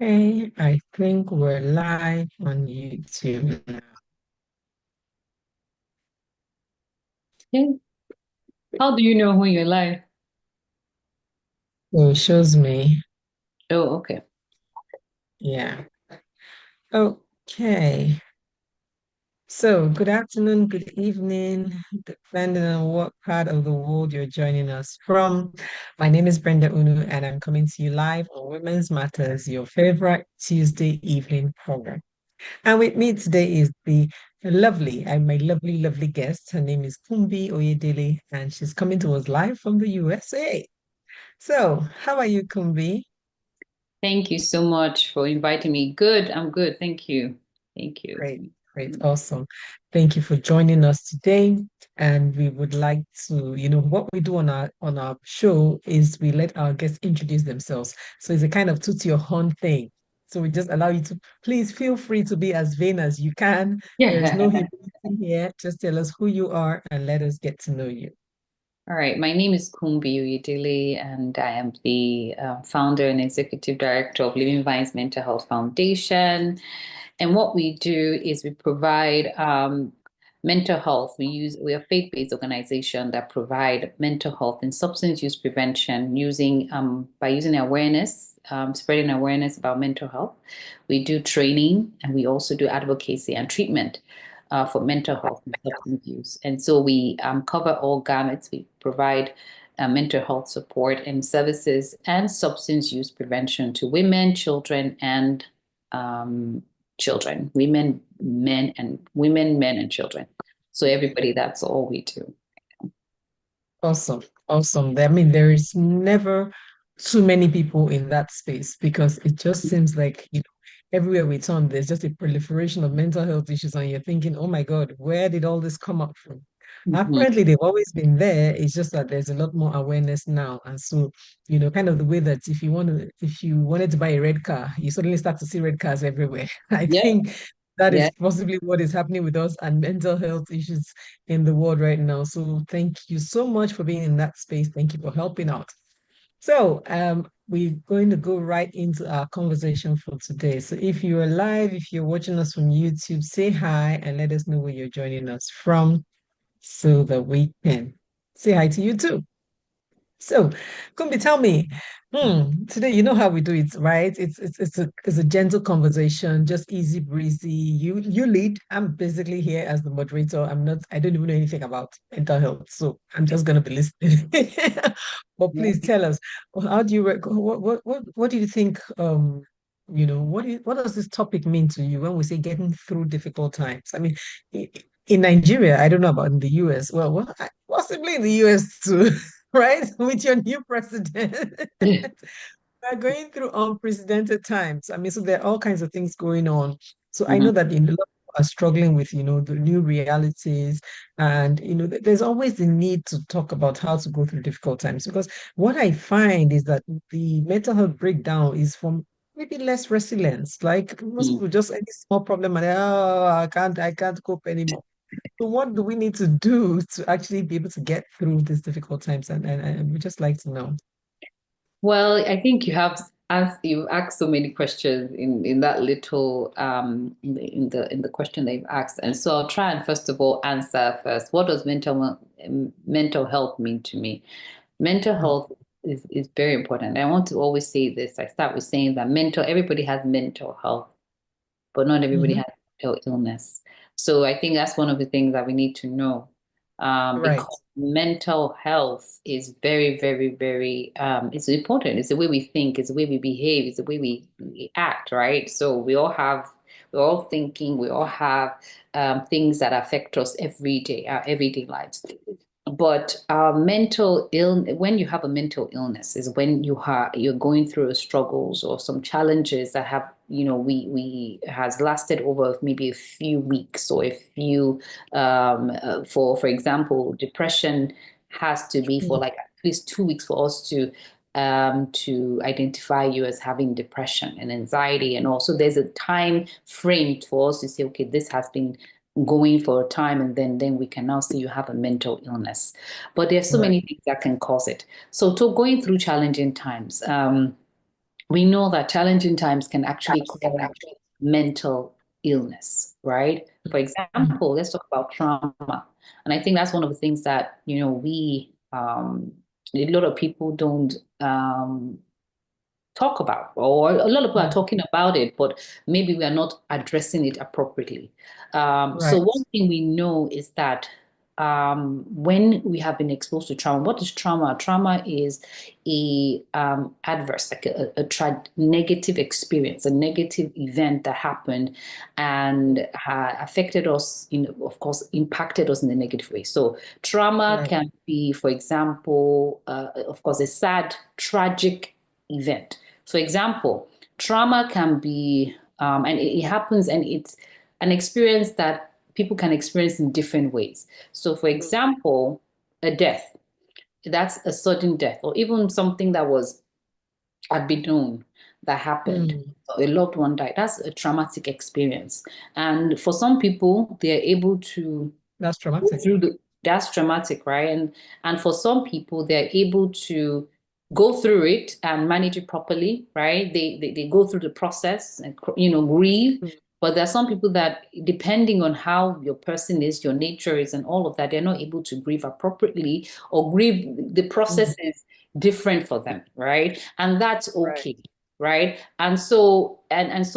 Hey, I think we're live on YouTube now. Okay. How do you know when you're live? So it shows me. Oh, okay. Yeah. Okay. So good afternoon, good evening, depending on what part of the world you're joining us from. My name is Brenda Unu, and I'm coming to you live on Women's Matters, your favorite Tuesday evening program. And with me today is the lovely and my lovely, lovely guest. Her name is Kumbi Oyedele, and she's coming to us live from the USA. So, how are you, Kumbi? Thank you so much for inviting me. Good. I'm good. Thank you. Thank you. Great, great, awesome. Thank you for joining us today. And we would like to, what we do on our show is we let our guests introduce themselves. So it's a kind of toot your horn thing. So we just allow you to please feel free to be as vain as you can. There is no Yeah. humility here. Just tell us who you are and let us get to know you. All right. My name is Kumbi Uyedele, and I am the founder and executive director of Living Vines Mental Health Foundation. And what we do is we provide mental health. We're a faith-based organization that provide mental health and substance use prevention using by using awareness, spreading awareness about mental health. We do training and we also do advocacy and treatment for mental health and substance use. And so we cover all gamuts. We provide mental health support and services and substance use prevention to women, children, and women, men, and children. So everybody, that's all we do. Awesome. Awesome. I mean, there is never too many people in that space because it just seems like, everywhere we turn, there's just a proliferation of mental health issues, and you're thinking, oh my God, where did all this come up from? Mhm. Apparently, they've always been there. It's just that there's a lot more awareness now. And so, kind of the way that if you wanted to buy a red car, you suddenly start to see red cars everywhere. I Yeah, think that yeah. is possibly what is happening with us and mental health issues in the world right now. So thank you so much for being in that space. Thank you for helping out. So we're going to go right into our conversation for today. So if you're live, if you're watching us from YouTube, say hi and let us know where you're joining us from so that we can say hi to you too. So, Kumbi, tell me, today you know how we do it, right? It's a gentle conversation, just easy breezy. You lead. I'm basically here as the moderator. I don't even know anything about mental health, so I'm just gonna be listening. But please tell us, how do you what do you think? What does this topic mean to you when we say getting through difficult times? I mean, in Nigeria, I don't know about in the US. Possibly in the US too. Right? With your new president. We're going through unprecedented times. I mean, so there are all kinds of things going on. So I Mhm. know that a lot of people are struggling with, the new realities. And, there's always the need to talk about how to go through difficult times. Because what I find is that the mental health breakdown is from maybe less resilience. Like most Mm. people just any small problem and oh, I can't cope anymore. So what do we need to do to actually be able to get through these difficult times? And we just like to know. Well, I think you've asked so many questions in that little in the question that you've asked. And so I'll try and first of all answer first. What does mental health mean to me? Mental Mm, health is very important. I want to always say this. I start with saying that everybody has mental health, but not everybody mhm. has mental illness. So I think that's one of the things that we need to know, Right, because mental health is very, very, very, it's important. It's the way we think, it's the way we behave, it's the way we act, right? So we're all thinking, we all have things that affect us every day, our everyday lives. But when you have a mental illness, is when you're going through struggles or some challenges that have, we has lasted over maybe a few weeks or a few, for example, depression has to be for mm, like at least 2 weeks for us to identify you as having depression and anxiety, and also there's a time frame for us to say, okay, this has been going for a time, and then we can now see you have a mental illness. But there's so right. many things that can cause it. So to going through challenging times, we know that challenging times can actually cause mental illness, right? For Mm. example, let's talk about trauma. And I think that's one of the things that, a lot of people don't talk about, or a lot of people are Mm. talking about it, but maybe we are not addressing it appropriately. So Right. one thing we know is that when we have been exposed to trauma, what is trauma? Trauma is a adverse, like a negative experience, a negative event that happened and affected us, of course, impacted us in a negative way. So trauma Right. can be, for example, of course, a sad, tragic event. For example, trauma can be, and it happens, and it's an experience that people can experience in different ways. So, for example, a death, that's a sudden death, or even something that was had been known that happened. Mm. So a loved one died. That's a traumatic experience. And for some people, they're able to That's go traumatic. through that's traumatic, right? And for some people, they're able to go through it and manage it properly, right? They go through the process and grieve. Mm. But there are some people that, depending on how your person is, your nature is, and all of that, they're not able to grieve appropriately, or grieve. The Mm. process is different for them, right? And that's Right. okay, right? And so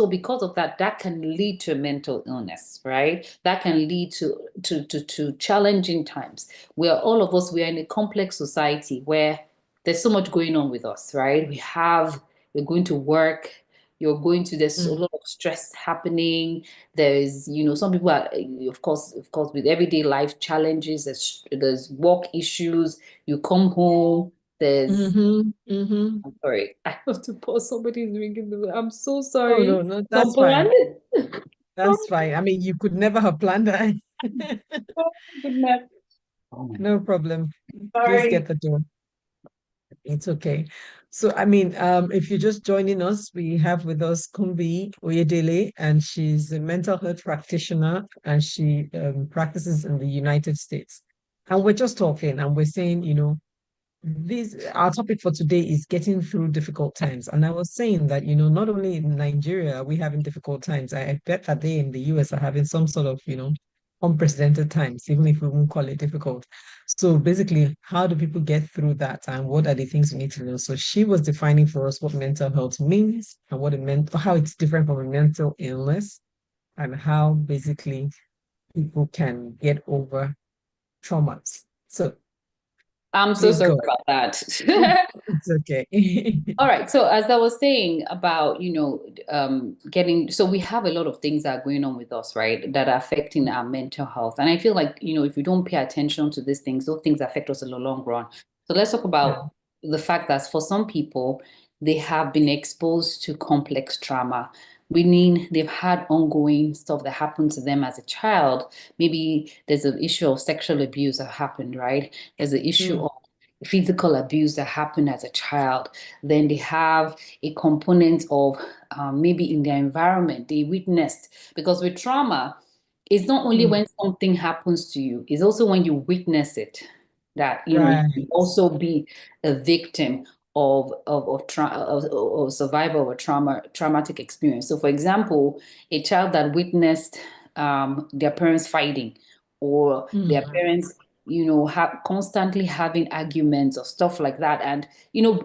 because of that, that can lead to mental illness, right? That can lead to challenging times, where all of us, we are in a complex society where there's so much going on with us, right? We're going to work, there's a Mm. lot of stress happening. There's, some people are, of course, with everyday life challenges, there's work issues. You come home, there's Mm-hmm. Mm-hmm. I'm sorry. I have to pause. Somebody's ringing the bell. I'm so Oh sorry. no, no, that's Someone. fine. That's fine. I mean, you could never have planned that. Oh, goodness. Oh my No problem. Please get Sorry. the door. It's okay. So, I mean, if you're just joining us, we have with us Kumbi Oyedele, and she's a mental health practitioner, and she practices in the United States. And we're just talking, and we're saying, this our topic for today is getting through difficult times. And I was saying that, not only in Nigeria are we having difficult times, I bet that they in the US are having some sort of, unprecedented times, even if we won't call it difficult. So basically, how do people get through that, and what are the things we need to know? So she was defining for us what mental health means and what it meant, how it's different from a mental illness, and how basically people can get over traumas. So I'm so please sorry go. about that. It's okay. All right. So as I was saying about, so we have a lot of things that are going on with us, right, that are affecting our mental health. And I feel like, if we don't pay attention to these things, those things affect us in the long run. So let's talk Yeah. about the fact that for some people, they have been exposed to complex trauma, meaning they've had ongoing stuff that happened to them as a child. Maybe there's an issue of sexual abuse that happened, right? There's an issue Mm. of physical abuse that happened as a child. Then they have a component of maybe in their environment they witnessed. Because with trauma, it's not only Mm. when something happens to you, it's also when you witness it that you Right. can also be a victim of survival of a traumatic experience. So, for example, a child that witnessed their parents fighting, or their Mm. parents, constantly having arguments or stuff like that, and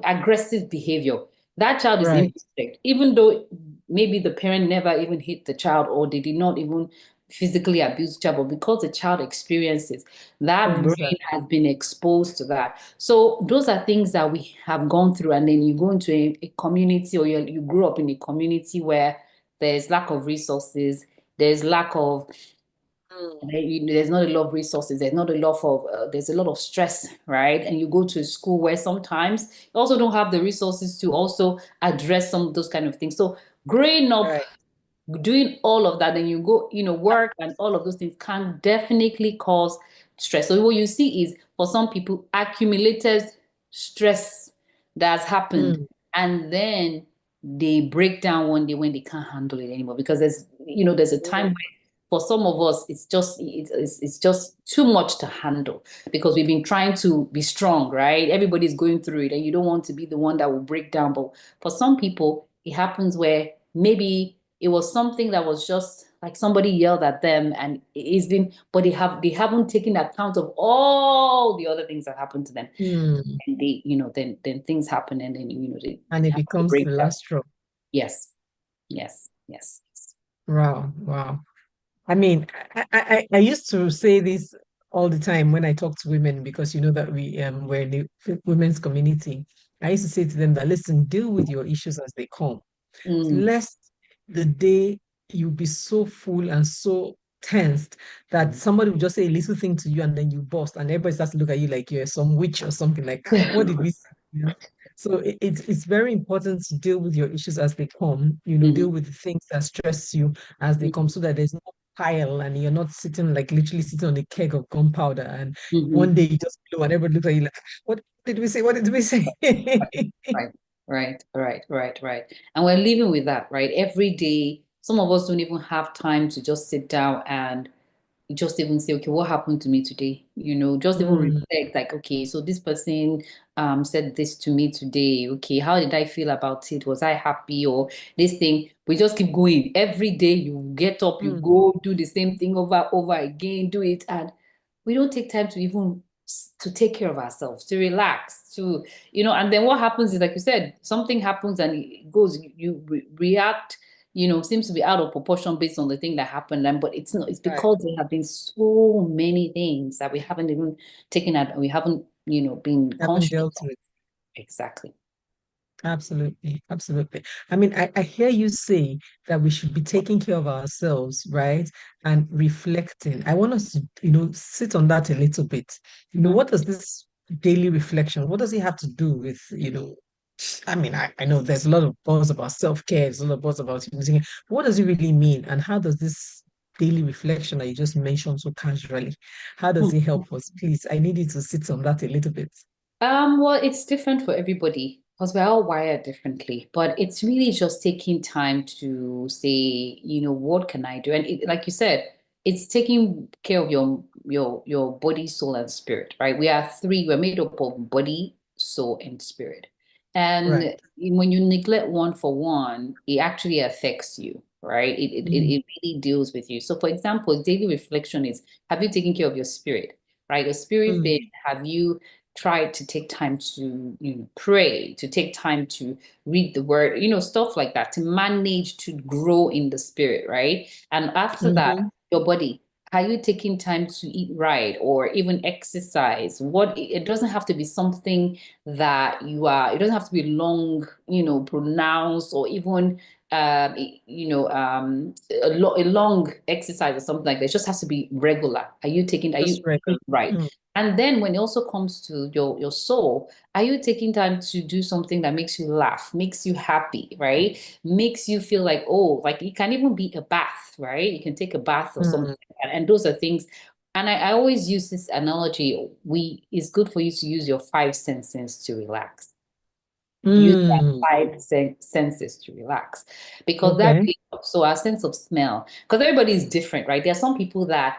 aggressive behavior. That child is Right. impacted, even though maybe the parent never even hit the child, or they did not even physically abuse the child, but because the child experiences, that Experience brain that. has been exposed to that. So those are things that we have gone through, and then you go into a community, or you grew up in a community where there's lack of resources, there's lack of Mm. there's not a lot of resources, there's a lot of stress, right? And you go to a school where sometimes you also don't have the resources to also address some of those kind of things. So growing up Right. doing all of that, then you go, work and all of those things can definitely cause stress. So what you see is, for some people, accumulated stress that has happened, Mm. and then they break down one day when they can't handle it anymore, because there's a time Mm. where for some of us, it's just too much to handle because we've been trying to be strong, right? Everybody's going through it, and you don't want to be the one that will break down. But for some people, it happens where maybe it was something that was just like somebody yelled at them, and it's been, but they haven't taken account of all the other things that happened to them, Mm. and they, then things happen, and then they And it have to becomes break the down. last straw. Yes, yes, yes. Wow, wow. I mean, I used to say this all the time when I talk to women because you know that we're in the women's community. I used to say to them that listen, deal with your issues as they come. Mm, Lest the day you be so full and so tensed that somebody will just say a little thing to you and then you burst and everybody starts to look at you like you're some witch or something like, what did we say? You know? So it's very important to deal with your issues as they come, deal mhm, with the things that stress you as they come mhm, so that there's no pile and you're not sitting like literally sitting on a keg of gunpowder and one mhm. day you just blow and everybody looks at you like, what did we say? What did we say? Right, right. And we're living with that, right? Every day, some of us don't even have time to just sit down and just even say, okay, what happened to me today? Just even Mm, reflect, like, okay, so this person said this to me today. Okay, how did I feel about it? Was I happy or this thing? We just keep going. Every day you get up, you mm, go do the same thing over again, do it, and we don't take time to even to take care of ourselves, to relax, and then what happens is, like you said, something happens and it goes, you react, seems to be out of proportion based on the thing that happened. And but it's not, it's right. because there have been so many things that we haven't even taken out, we haven't, been Haven't conscious dealt of. with. Exactly. Absolutely, absolutely. I mean, I hear you say that we should be taking care of ourselves, right? And reflecting. I want us to, sit on that a little bit. Mhm. What does this daily reflection, what does it have to do with, I mean, I know there's a lot of buzz about self-care, there's a lot of buzz about using it. What does it really mean? And how does this daily reflection that you just mentioned so casually, how does it help us? Please, I need you to sit on that a little bit. Well, it's different for everybody because we're all wired differently, but it's really just taking time to say, what can I do? And like you said, it's taking care of your body, soul, and spirit, right? We're made up of body, soul, and spirit. Right. And when you neglect one for one, it actually affects you, right? Mm, It really deals with you. So, for example, daily reflection is, have you taken care of your spirit, right? Your spirit mm, being, have you try to take time to pray, to take time to read the word, stuff like that, to manage to grow in the spirit, right? And after that, mhm. your body, are you taking time to eat right or even exercise? What it doesn't have to be something that it doesn't have to be long, pronounced or even a long exercise or something like that. It just has to be regular. Are Just you regular. eating right? Mm, And then when it also comes to your soul, are you taking time to do something that makes you laugh, makes you happy, right? Makes you feel like, oh, like it can even be a bath, right? You can take a bath or something. mm, And those are things. And I always use this analogy. It's good for you to use your five senses to relax. Use that mm. senses to relax because that Okay. really helps. So our sense of smell, because everybody is different, right? There are some people that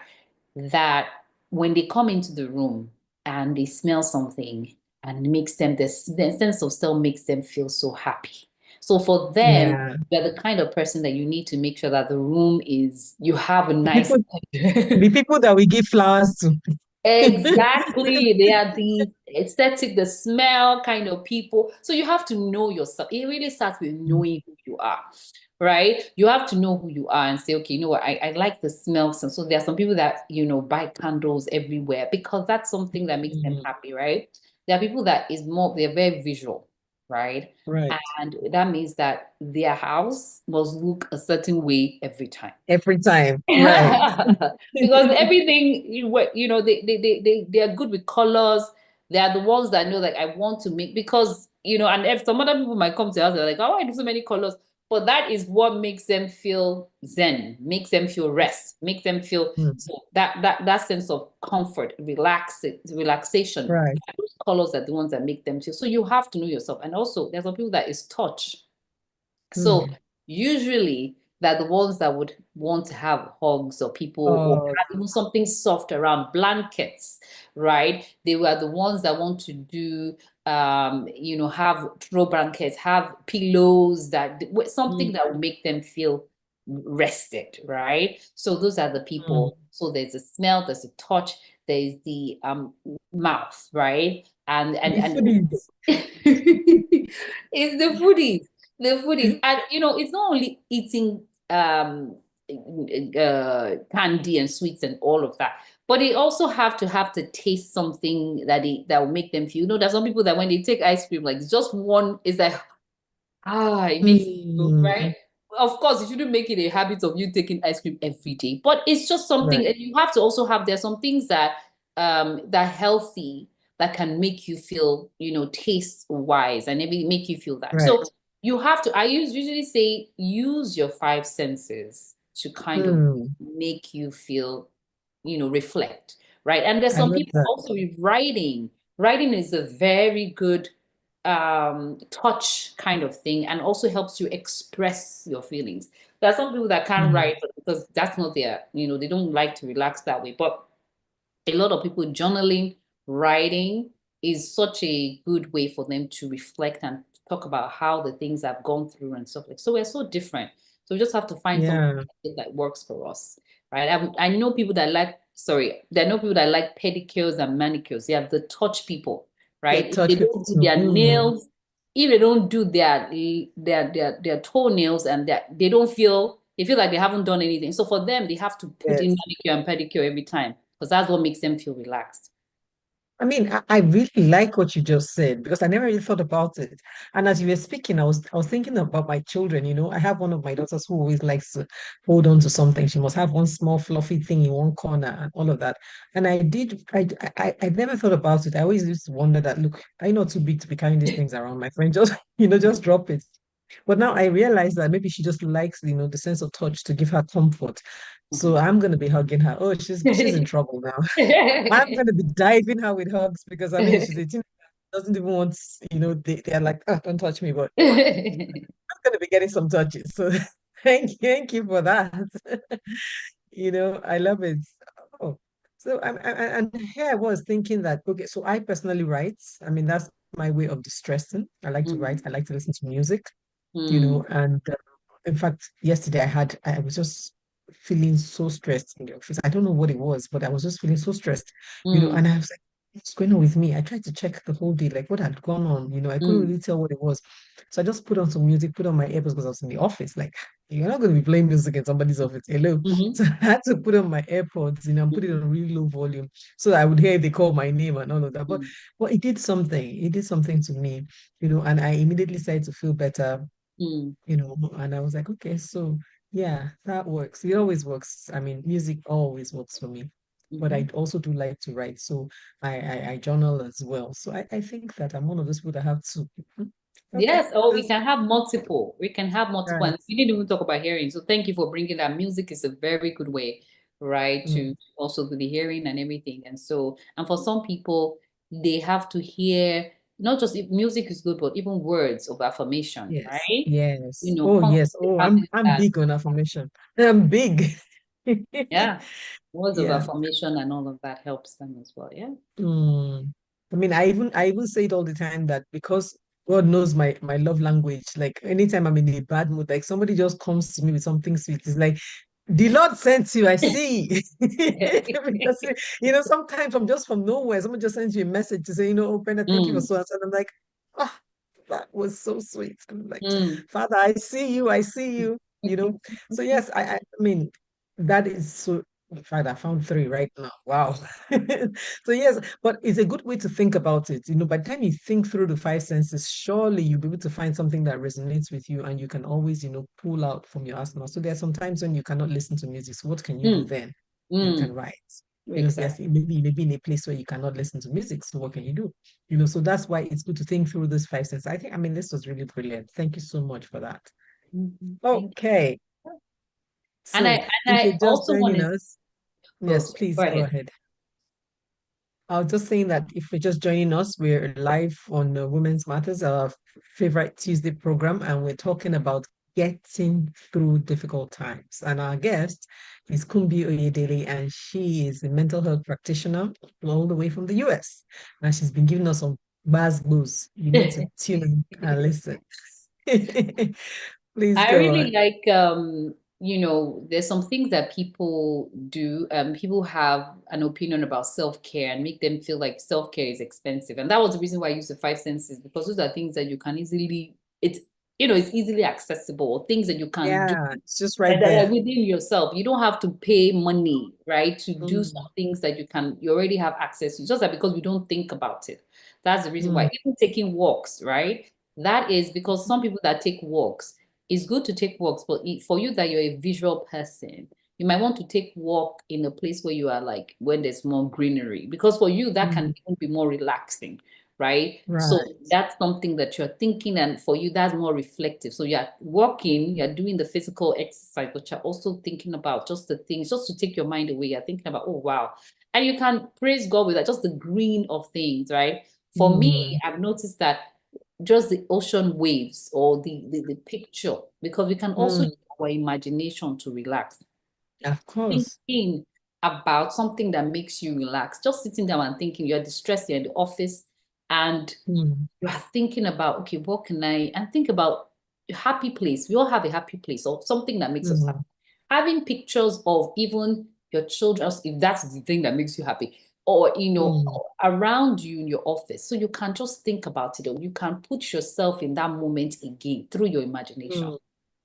when they come into the room and they smell something and makes them the sense of smell makes them feel so happy. So for them, Yeah. they're the kind of person that you need to make sure that the room is you have a The nice. people, the people that we give flowers to. Exactly. They are the aesthetic, the smell kind of people. So you have to know yourself. It really starts with knowing who you are, right? You have to know who you are and say, okay, you know what, I like the smell. So there are some people that, buy candles everywhere because that's something that makes them Mm, happy, right? There are people that they're very visual, right? right. And that means that their house must look a certain way every time. Every time. Right. Because everything they are good with colors. They are the ones that know, like, I want to make, because and if some other people might come to us, they're like, oh, I do so many colors, but that is what makes them feel zen, makes them feel rest, makes them feel, Mm, so that sense of comfort, relaxation. right. Those colors are the ones that make them feel. So you have to know yourself. And also there's some people that is touch. So Mm, usually They're the ones that would want to have hugs or people or Oh, have even something soft around blankets, right? They were the ones that want to do have throw blankets, have pillows something mm, that will make them feel rested, right? So those are the mm. people. So there's a smell, there's a touch, there's the mouth, right? The And foodies. it's the foodies, and it's not only eating candy and sweets and all of that, but they also have to taste something that will make them feel. There's some people that when they take ice cream, like just one is like, it makes it feel Mm, right. Of course, you shouldn't make it a habit of you taking ice cream every day, but it's just something, right, and you have to also have there's some things that healthy that can make you feel, taste wise and maybe make you feel that. right. So you have to, usually say use your five senses to kind of Mm, make you feel, reflect, right? And there's I some love people that. also with writing. Writing is a very good touch kind of thing and also helps you express your feelings. There are some people that can't Mm, write because that's not their, they don't like to relax that way. But a lot of people journaling, writing is such a good way for them to reflect and talk about how the things have gone through and stuff like. So we're so different. So we just have to find something yeah. that works for us, right? I know people that like, sorry, there are no people that like pedicures and manicures. They have the touch people, The right? If they touch people don't do too. their Mm, nails, if they don't do their toenails and they feel like they haven't done anything. So for them, they have to put in yes. manicure and pedicure every time because that's what makes them feel relaxed. I mean, I really like what you just said because I never really thought about it. And as you were speaking, I was thinking about my children. I have one of my daughters who always likes to hold on to something. She must have one small fluffy thing in one corner and all of that. And I never thought about it. I always used to wonder that, look, I'm not too big to be carrying these things around. My friend just, just drop it. But now I realize that maybe she just likes, the sense of touch to give her comfort. So Mhm. I'm gonna be hugging her. Oh, she's in trouble now. I'm gonna be diving her with hugs because I mean she's 18, doesn't even want, they're like, oh, don't touch me, but I'm gonna be getting some touches. So thank you for that. I love it. Oh, so and here I was thinking that okay, so I personally write. I mean, that's my way of distressing. I like to write, Mm, I like to listen to music, mm, and in fact, yesterday I was just feeling so stressed in the office. I don't know what it was, but I was just feeling so stressed, mm, and I was like, what's going on with me? I tried to check the whole day, like what had gone on, I couldn't mm, really tell what it was. So I just put on some music, put on my earbuds because I was in the office. Like, you're not going to be playing music in somebody's office. Hello. mhm, So I had to put on my AirPods, and put it mhm, on really low volume so that I would hear if they call my name and all of that. But mm, well, it did something. It did something to me, and I immediately started to feel better, mm, and I was like, okay, so yeah, that works. It always works. I mean, music always works for me. But I mhm. also do like to write, so I journal as well. So I think that I'm one of those people that have to. Okay, Yes, oh, we that's can have multiple. We can have multiple, right. and we didn't even talk about hearing. So thank you for bringing that. Music is a very good way, right, to Mm, also do the hearing and everything. And so, and for some people, they have to hear not just if music is good, but even words of affirmation, yes, right? yes. Oh, yes. Constantly Oh, I'm having I'm that, big on affirmation. I'm big. yeah, words of Yeah. affirmation and all of that helps them as well. Yeah. Mm. I mean, I even say it all the time that because God knows my love language, like anytime I'm in a bad mood, like somebody just comes to me with something sweet, it's like the Lord sent you, I see. Because sometimes from nowhere, someone just sends you a message to say, oh, Brenda, thank you for Mm, so and so. And I'm like, ah, that was so sweet. I'm like, mm, Father, I see you, I see you, So yes, I mean, that is so. In fact, I found three right now. Wow. So yes, but it's a good way to think about it. By the time you think through the five senses, surely you'll be able to find something that resonates with you, and you can always, pull out from your arsenal. So there are some times when you cannot listen to music. So what can you do mm, then? You can mm. write. Yes, Exactly. maybe in a place where you cannot listen to music. So what can you do? So that's why it's good to think through those five senses. I mean, this was really brilliant. Thank you so much for that. Mhm. Thank Okay. you. And I So and if you're I just also joining wanted. us, Oh, yes, sorry. please Go go ahead. ahead. I was just saying that if you're just joining us, we're live on Women's Matters, our favorite Tuesday program, and we're talking about getting through difficult times. And our guest is Kumbi Oyedele, and she is a mental health practitioner all the way from the US. And she's been giving us some buzz blues. You need to tune in and listen. Please I go really on. like there's some things that people do. People have an opinion about self-care and make them feel like self-care is expensive. And that was the reason why I used the five senses, because those are things that you can easily, it's easily accessible, things that you can do Yeah, it's just right that are there. within yourself. You don't have to pay money, right, to do some Mm, things that you already have access to. Just that because we don't think about it. That's the reason mm, why. Even taking walks, right? That is because some people that take walks, it's good to take walks, but for you that you're a visual person, you might want to take walk in a place where you are like when there's more greenery, because for you that can mm, even be more relaxing, right? So right. that's something that you're thinking, and for you that's more reflective. So you're walking, you're doing the physical exercise, but you're also thinking about just the things, just to take your mind away. You're thinking about, oh wow. And you can praise God with that, just the green of things, right? For me, Mm, I've noticed that just the ocean waves or the picture, because we can also use mm, our imagination to relax. of course. Thinking about something that makes you relax, just sitting down and thinking, you're distressed, you're in the office, and Mm, you are thinking about, okay, what can I, and think about a happy place. We all have a happy place or something that makes us happy. mm, Having pictures of even your children, if that's the thing that makes you happy, or mm, around you in your office, so you can just think about it, or you can put yourself in that moment again through your imagination, mm,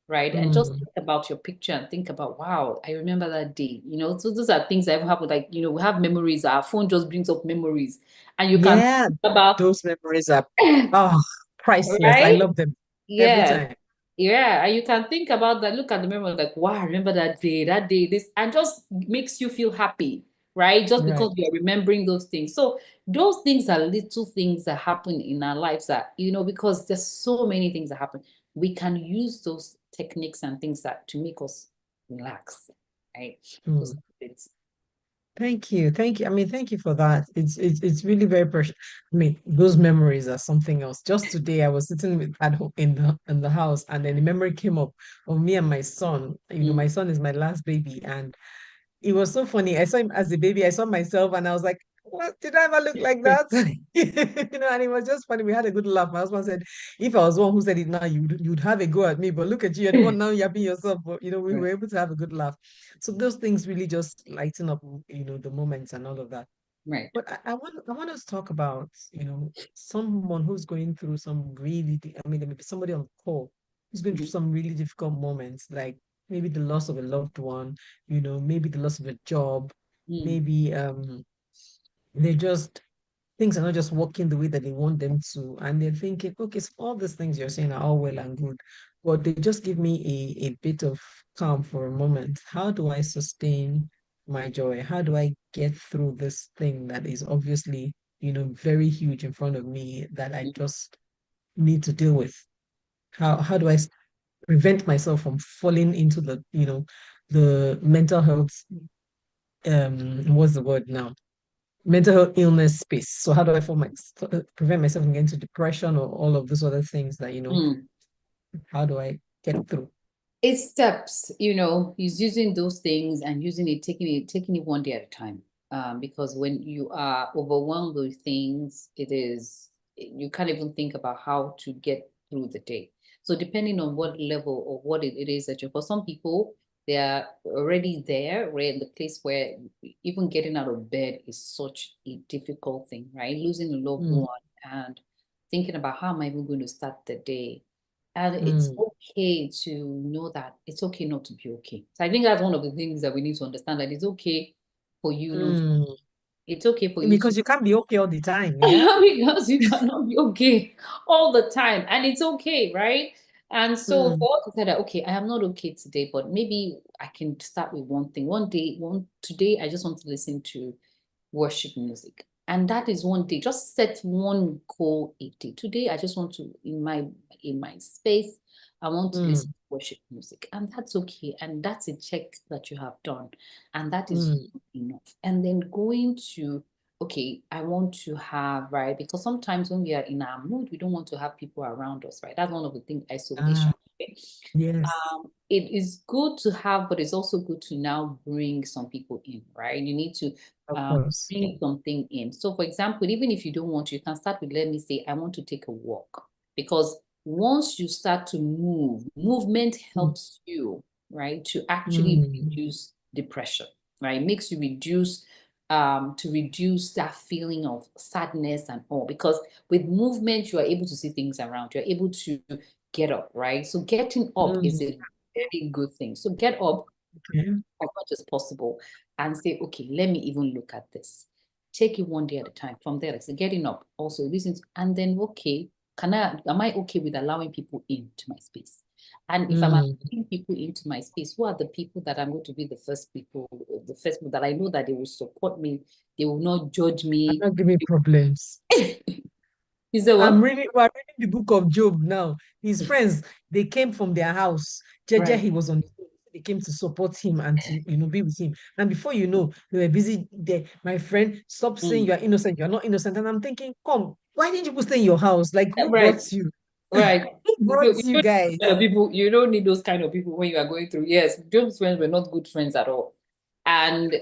right? And just mm. think about your picture and think about, wow, I remember that day. So those are things that ever happen. Like, we have memories. Our phone just brings up memories, and you can Yeah, think about, those memories are oh priceless. I right? love them every Yes. time. Yeah. And you can think about that, look at the memory, like, wow, I remember that day, this, and just makes you feel happy, right? Just Right. because we are remembering those things. So those things are little things that happen in our lives that, because there's so many things that happen. We can use those techniques and things that to make us relax, right? Those Mm. things. Thank you. Thank you. I mean, thank you for that. It's really very precious. I mean, those memories are something else. Just today I was sitting at home in the house, and then the memory came up of me and my son. Mm. My son is my last baby, and it was so funny. I saw him as a baby. I saw myself, and I was like, "What did I ever look like that?" And it was just funny. We had a good laugh. My husband said, "If I was one who said it now, you'd have a go at me. But look at you, you're the one now yapping yourself." But we were Right. able to have a good laugh. So those things really just lighten up, the moments and all of that. Right. But I want us to talk about, someone who's going through some really, I mean, there may be somebody on the call who's going through Mhm. some really difficult moments, like maybe the loss of a loved one, maybe the loss of a job, Mm. maybe they just things are not just working the way that they want them to, and they're thinking, okay, so all these things you're saying are all well and good, but they just give me a bit of calm for a moment. How do I sustain my joy? How do I get through this thing that is obviously, very huge in front of me that I just need to deal with? How do I prevent myself from falling into the mental health, what's the word now? Mental health illness space. So how do I prevent myself from getting into depression or all of those other things that, Mm. how do I get through? It's steps, he's using those things and taking it one day at a time. Because when you are overwhelmed with things, you can't even think about how to get through the day. So depending on what level or what it is that for some people, they are already there, we're in the place where even getting out of bed is such a difficult thing, right? Losing a loved Mm, one and thinking about how am I even going to start the day. And it's mm, okay to know that it's okay not to be okay. So I think that's one of the things that we need to understand, that it's okay for you not, mm. it's okay for you to, Because you can't be okay all the time, yeah? because you cannot be okay all the time. And it's okay, right? And so Mm, for us to say that, okay, I am not okay today, but maybe I can start with one thing. Today, I just want to listen to worship music. And that is one day. Just set one goal a day. Today, I just want to, in my space, I want to listen mm, to worship music. And that's okay. And that's a check that you have done. And that is mm, enough. And then going to, okay, I want to have, right? Because sometimes when we are in our mood, we don't want to have people around us, right? That's one of the things, ah, isolation. Yes, It is good to have, but it's also good to now bring some people in, right? You need to of course. bring something in. So, for example, even if you don't want to, you can start with, let me say, I want to take a walk. Because once you start to move, movement Mm, helps you, right, to actually mm, reduce depression, right? It makes you reduce to reduce that feeling of sadness and all. Because with movement, you are able to see things around. You're able to get up, right? So getting up is mm. a very good thing. So get up Okay. as much as possible and say, okay, let me even look at this. Take it one day at a time. From there, like, so getting up, also listen, and then okay, am I okay with allowing people into my space? And if I'm Mm. allowing people into my space, who are the people that I'm going to be the first people that I know that they will support me, they will not judge I'm me. not giving problems. Is that I'm what? reading, we're reading the book of Job now. His friends, they came from their house. Jeje, Right. he was on his own. They came to support him and to, be with him. And before you know, they were busy there. My friend, stop saying Mm. you are innocent. You're not innocent. And I'm thinking, come, why didn't you stay in your house? Like, who Right. brought you? Right. Who So brought you you don't need those kind guys? of people, you don't need those kind of people when you are going through. Yes, Job's friends were not good friends at all. And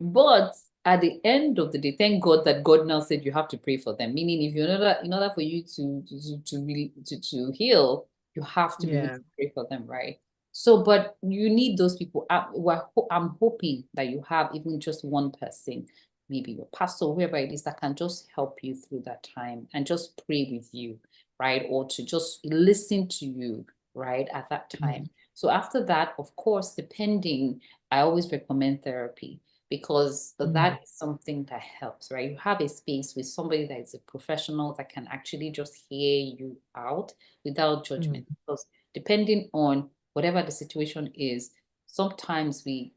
but at the end of the day, thank God that God now said you have to pray for them. Meaning if you're in order for you to heal, you have to be willing Yeah. to pray for them, right? So, but you need those people. I'm hoping that you have even just one person, maybe your pastor, whoever it is, that can just help you through that time and just pray with you, right? Or to just listen to you, right, at that time. Mm, So after that, of course, depending, I always recommend therapy because mm, that is something that helps, right? You have a space with somebody that is a professional that can actually just hear you out without mm. judgment. Because depending on whatever the situation is, sometimes we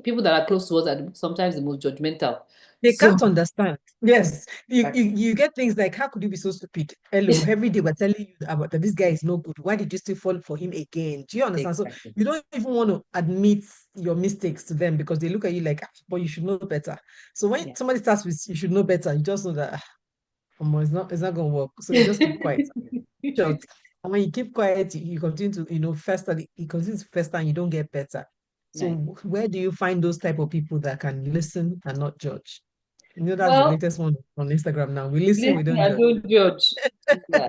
people that are close to us are sometimes the most judgmental. They So can't understand. Yes, you get things like, how could you be so stupid? Hello, every day we're telling you about that this guy is no good. Why did you still fall for him again? Do you understand? So exactly. you don't even want to admit your mistakes to them because they look at you like, "Ah, but you should know better." So when Yeah. somebody starts with you should know better, you just know that it's not gonna work. So you just keep quiet. Shut. And when you keep quiet, you continue to, fester, it continues to fester and you don't get better. So Right. where do you find those type of people that can listen and not judge? That's the Well, latest one on Instagram now. We listen, we listen, don't I judge. don't judge. Yeah.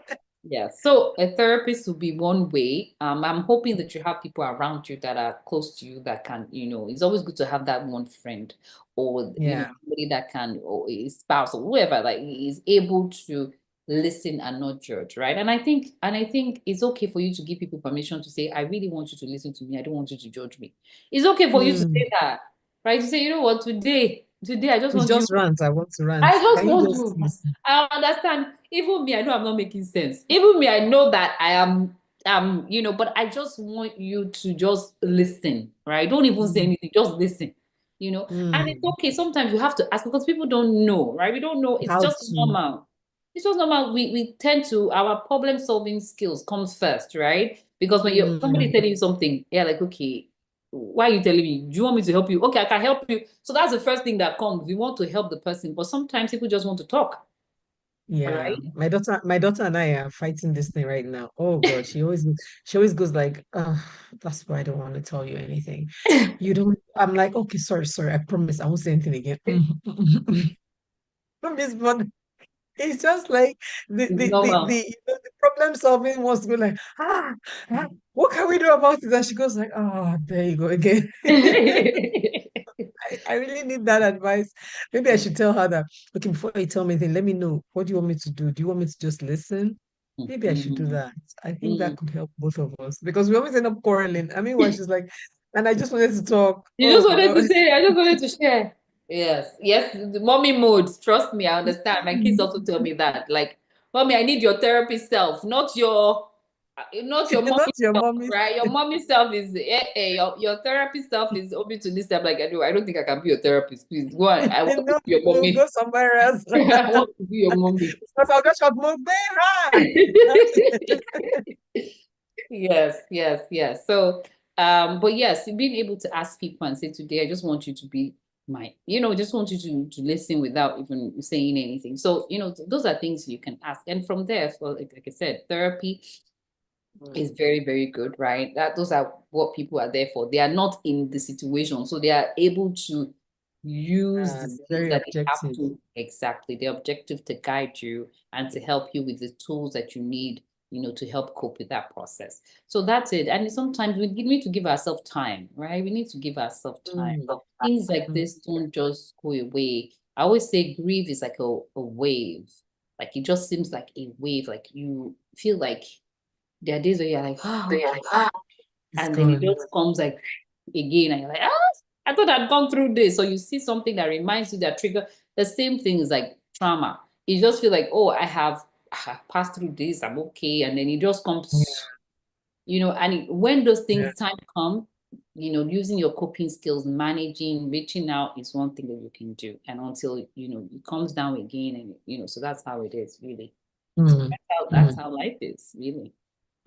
Yeah. So a therapist would be one way. I'm hoping that you have people around you that are close to you that can, it's always good to have that one friend or, Yeah. somebody that can, or a spouse or whoever, like is able to listen and not judge, right? And I think it's okay for you to give people permission to say, I really want you to listen to me. I don't want you to judge me. It's okay for you to Mm. say that, right? To say, you know what, today I just It's want you just rant. I want to rant. I just Can you want just to, listen? I understand. Even me, I know I'm not making sense. Even me, I know that I am, but I just want you to just listen, right? Don't even say Mm. anything, just listen. And it's Mm. okay. Sometimes you have to ask because people don't know, right? We don't know. It's How just to? normal. It's just normal. We tend to, our problem solving skills comes first, right? Because when somebody Mm. telling you something, yeah, like, okay, why are you telling me? Do you want me to help you? Okay, I can help you. So that's the first thing that comes. We want to help the person, but sometimes people just want to talk, Yeah. right? My daughter and I are fighting this thing right now. Oh God, she always goes like, that's why I don't want to tell you anything. You don't. I'm like, okay, sorry. I promise I won't say anything again. Miss Von, it's just like the It's the the the, normal. the problem solving wants to go like, what can we do about it? And she goes like, there you go again. I really need that advice. Maybe I should tell her that, okay, before you tell me anything, let me know. What do you want me to do? Do you want me to just listen? Maybe I should do Mhm. that. I think that Mm. could help both of us because we always end up quarreling. I mean, why she's like, and I just wanted to talk. You Oh just wanted to God. say, I just wanted to share. Yes, yes, the mommy mode. Trust me, I understand. My kids also tell me that. Like, mommy, I need your therapy self, not your Not mommy your self, mommy. right? Your mommy self is your therapy self is open to this. I'm like, I don't think I can be your therapist. Please go on. I want to No, be your we'll go mommy. somewhere else. I want to be your mommy. So I'll go shop more bear. Yes, yes, yes. So, but yes, being able to ask people and say, today, I just want you to be just want you to listen without even saying anything. So, those are things you can ask. And from there, for like I said, therapy, is very, very good, right? That those are what people are there for. They are not in the situation, so they are able to use the skills Very that they have objective. to exactly the objective to guide you and to help you with the tools that you need, to help cope with that process. So that's it. And sometimes we need to give ourselves time, right? We need to give ourselves time. Mm, Things like mm, this don't just go away. I always say grief is like a wave. Like it just seems like a wave. Like you feel like there are days where you're like, oh, okay. it's And then it gone. just comes like again, and you're like, I thought I'd gone through this. So you see something that reminds you that trigger the same thing is like trauma. You just feel like, oh, I passed through this, I'm okay. And then it just comes, when those Yeah. things time come, using your coping skills, managing, reaching out is one thing that you can do. And until, it comes down again and so that's how it is really. So Mm, that's mm. how life is, really.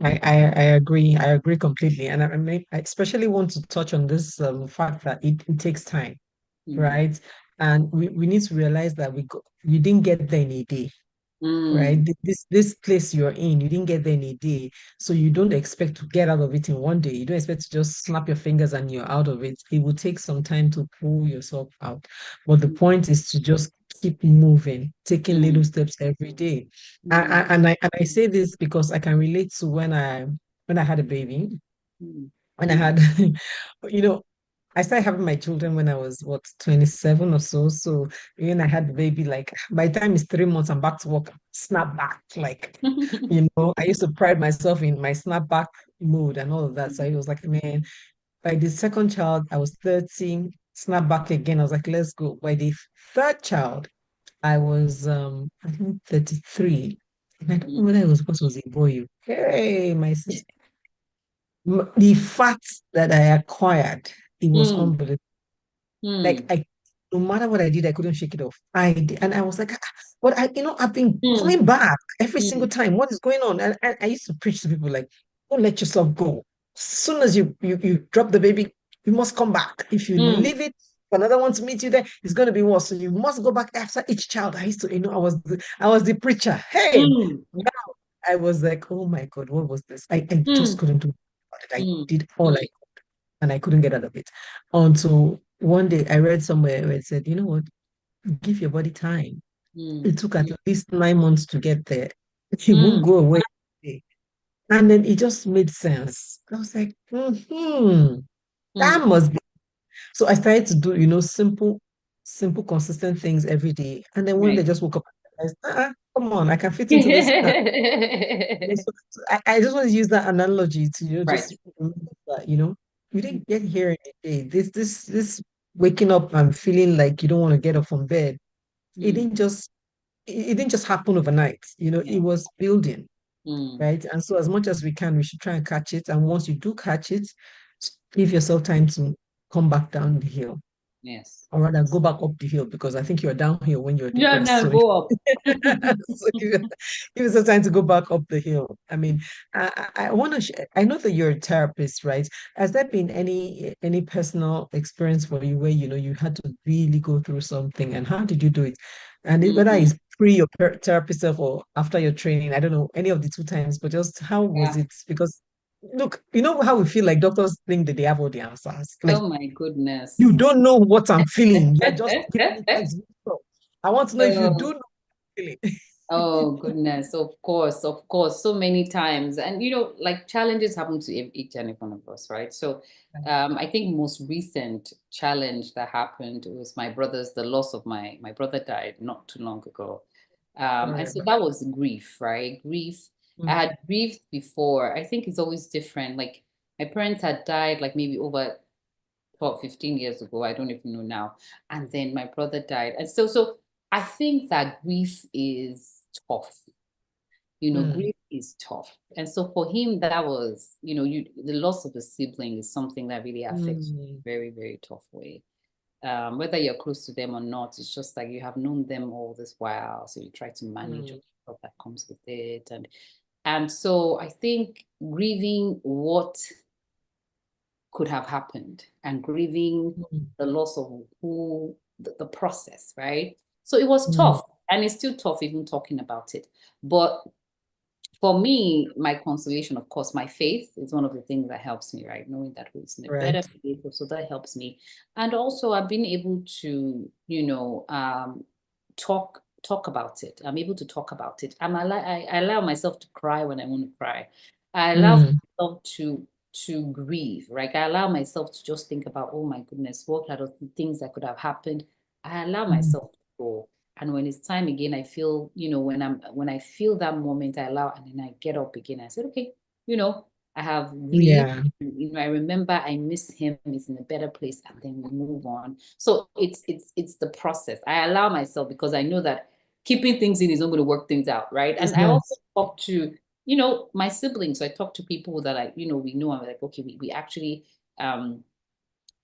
I agree. I agree completely. And I especially want to touch on this fact that it takes time, Mm. right? And we need to realize that you didn't get there in a day, right? Mm. This place you're in, you didn't get there in a day. So you don't expect to get out of it in one day. You don't expect to just snap your fingers and you're out of it. It will take some time to pull yourself out. But the point is to just keep moving, taking little Mm. steps every day. Mm. And I say this because I can relate to when I had a baby, Mm. when I had, you know, I started having my children when I was what 27 or so. So when I had the baby, like by the time it's 3 months, I'm back to work, snap back. Like, I used to pride myself in my snapback mode and all of that. So it was like, man, by the second child, I was 13, snap back again. I was like, let's go. By the third child, I was I think 33. And I don't know Mm. whether it was because it was a boy. Hey, my sister. The fat that I acquired, it was Mm. unbelievable. Like Mm. no matter what I did, I couldn't shake it off. And I was like, but I've been Mm. coming back every single Mm. time. What is going on? And I used to preach to people like, don't let yourself go. As soon as you drop the baby, you must come back. If you Mm. leave it for another one to meet you there, it's going to be worse. So you must go back after each child. I used to, I was the preacher. Hey, Mm. I was like, oh my God, what was this? I just Mm. couldn't do it. I Mm. did all I could, and I couldn't get out of it. Until one day I read somewhere where it said, you know what? Give your body time. Mm. It took at least 9 months to get there. It won't Mm. go away. And then it just made sense. I was like, that Mm. must be. So I started to do, simple, consistent things every day. And then one day I Right. just woke up and realized, come on, I can fit into this. So I just want to use that analogy to, Right. just remember that, you didn't get here in a day. This waking up and feeling like you don't want to get up from bed, it Mm. didn't just it didn't just happen overnight. It Yeah. was building, Mm. right? And so as much as we can, we should try and catch it. And once you do catch it, give yourself time to come back down the hill, Yes. or rather go back up the hill, because I think you're downhill when you're Yeah, depressed. now So go up. so give yourself time to go back up the hill. I mean, I want to. I know that you're a therapist, right? Has there been any personal experience for you where you had to really go through something, and how did you do it? And whether Mm. it's pre your therapy self or after your training, I don't know any of the two times, but just how was Yeah. it? Because look, you know how we feel like doctors think that they have all the answers. Like Oh my you goodness. don't know what I'm feeling. You're just giving me things. So I want to know if you do Oh. know what I'm feeling. Oh goodness, of course, so many times. And like challenges happen to each and every one of us, right? So I think most recent challenge that happened was the loss of my brother died not too long ago. And Sorry so about that was grief, right? Grief. I Mm, had grieved before. I think it's always different. Like my parents had died like maybe over 12, 15 years ago. I don't even know now. And then my brother died. And so I think that grief is tough. mm, Grief is tough. And so for him, that was, the loss of a sibling is something that really affects you in mm, a very, very tough way. Whether you're close to them or not, it's just like you have known them all this while. So you try to manage mm, what that comes with it. And so I think grieving what could have happened and grieving mm, the loss of the process, right? So it was mm, tough and it's still tough even talking about it. But for me, my consolation, of course, my faith is one of the things that helps me, right? Knowing that who's in a better Right. place, so that helps me. And also, I've been able to, talk about it. I'm able to talk about it. I allow myself to cry when I want to cry. I allow Mm, myself to grieve, right? I allow myself to just think about, oh my goodness, what are the things that could have happened? I allow mm, myself to go. And when it's time again, I feel, when I feel that moment, I allow, and then I get up again. I said, okay, I have grieved. yeah. I remember I miss him. He's in a better place, and then we move on. So it's the process. I allow myself because I know that keeping things in is not going to work things out, right? It's And I not. also talk to, my siblings. So I talk to people that we know. I'm like, okay, we actually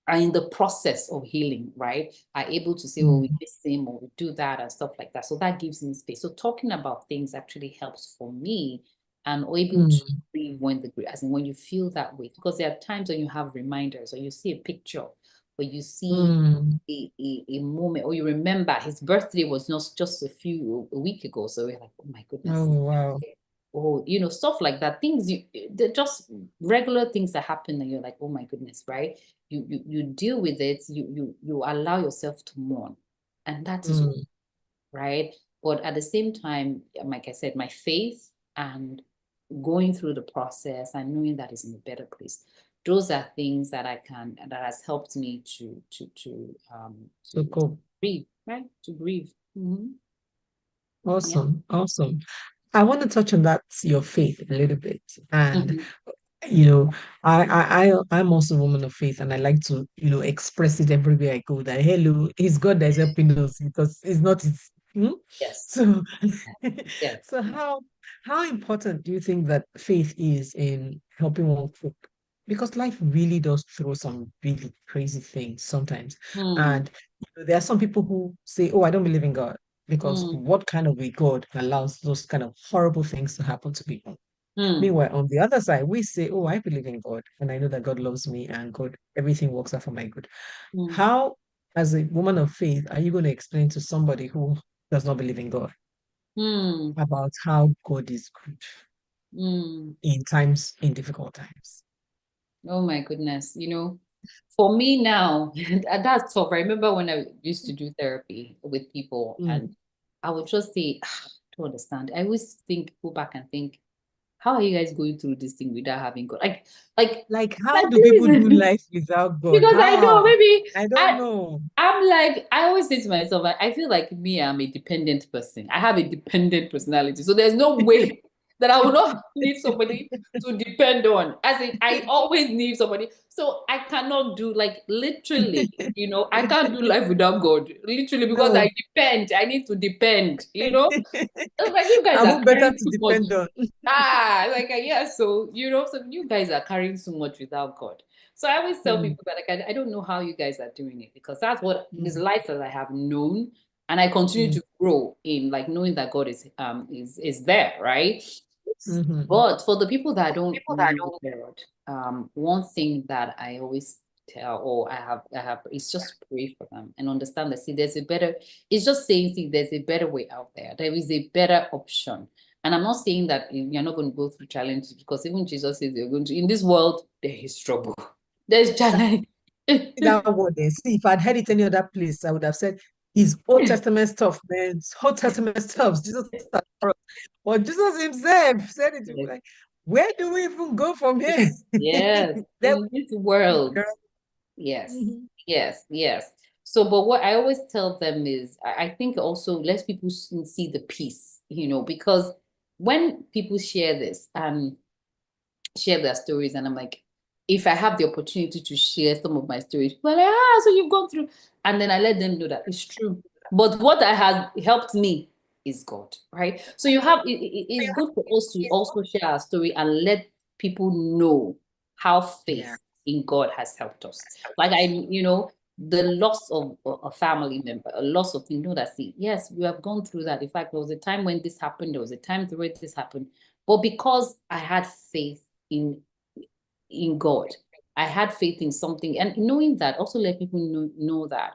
are in the process of healing, right? Are able to say, oh, we Mm, miss him or we do that and stuff like that. So that gives me space. So talking about things actually helps for me and able to mm, grieve when as in when you feel that way. Because there are times when you have reminders or you see a picture or you see mm. a moment or you remember his birthday was not just a week ago. So you're like, oh my Oh, goodness, wow. or stuff like that, things they're just regular things that happen and you're like, oh my goodness, right? You deal with it, you allow yourself to mourn, and that is Mm. right. But at the same time, like I said, my faith and going through the process and knowing that is in a better place, those are things that has helped me So to cool. grieve, right? To grieve. Yeah. Awesome. Awesome. I want to touch on that, your faith a little bit. And Mhm. you know, I'm also a woman of faith, and I like to, express it everywhere I go that hello, it's God that's helping us because it's not his. Hmm? Yes. So, Yes. so how important do you think that faith is in helping one cope? Because life really does throw some really crazy things sometimes, Hmm. and there are some people who say, "Oh, I don't believe in God," because Hmm. what kind of a God allows those kind of horrible things to happen to people? Hmm. Meanwhile, on the other side, we say, "Oh, I believe in God, and I know that God loves me, and God, everything works out for my good." Hmm. How, as a woman of faith, are you going to explain to somebody who does not believe in God Hmm. about how God is good Hmm. in difficult times? Oh my goodness. For me now, that's tough. I remember when I used to do therapy with people and Mm. I would just say, to understand. I always go back and think, how are you guys going through this thing without having God? Like, Like, how like do this people do is life without God? because I know How? maybe I don't I know. I'm like, I always say to myself, I feel like me, I'm a dependent person. I have a dependent personality. So there's no way that I will not need somebody to depend on. As in, I always need somebody. So I cannot do like literally, I can't do life without God. Literally, because No. I depend. I need to depend. It's like you guys And are who better carrying to too much. depend on? Yeah, so so you guys are carrying so much without God. So I always tell Mm, people that like I don't know how you guys are doing it because that's what this mm, life that I have known and I continue mm, to grow in like knowing that God is there, right? mhm. But for the people that don't know God, one thing that I always tell or I have is just pray for them and understand that see there's a better it's just saying see there's a better way out there. There is a better option. And I'm not saying that you're not going to go through challenges because even Jesus says you're going to in this world there is trouble. There's challenge. That word there. See, if I'd heard it any other place, I would have said his Old Testament stuff, man. Old Testament stuff. Jesus, or Jesus himself said it. Yes, Like, where do we even go from here? yes, There in this we go, world. girl. Yes, Mhm. yes, yes. So, but what I always tell them is, I think also let people see the peace, because when people share this and share their stories, and I'm like, if I have the opportunity to share some of my stories, well, so you've gone through, and then I let them know that it's true. But what that has helped me is God, right? So it's good for us to also share our story and let people know how Yeah. faith in God has helped us. Like the loss of a family member, a loss of that see, yes, we have gone through that. In fact, there was a time when this happened, there was a time where this happened. But because I had faith in God. I had faith in something, and knowing that also let people know that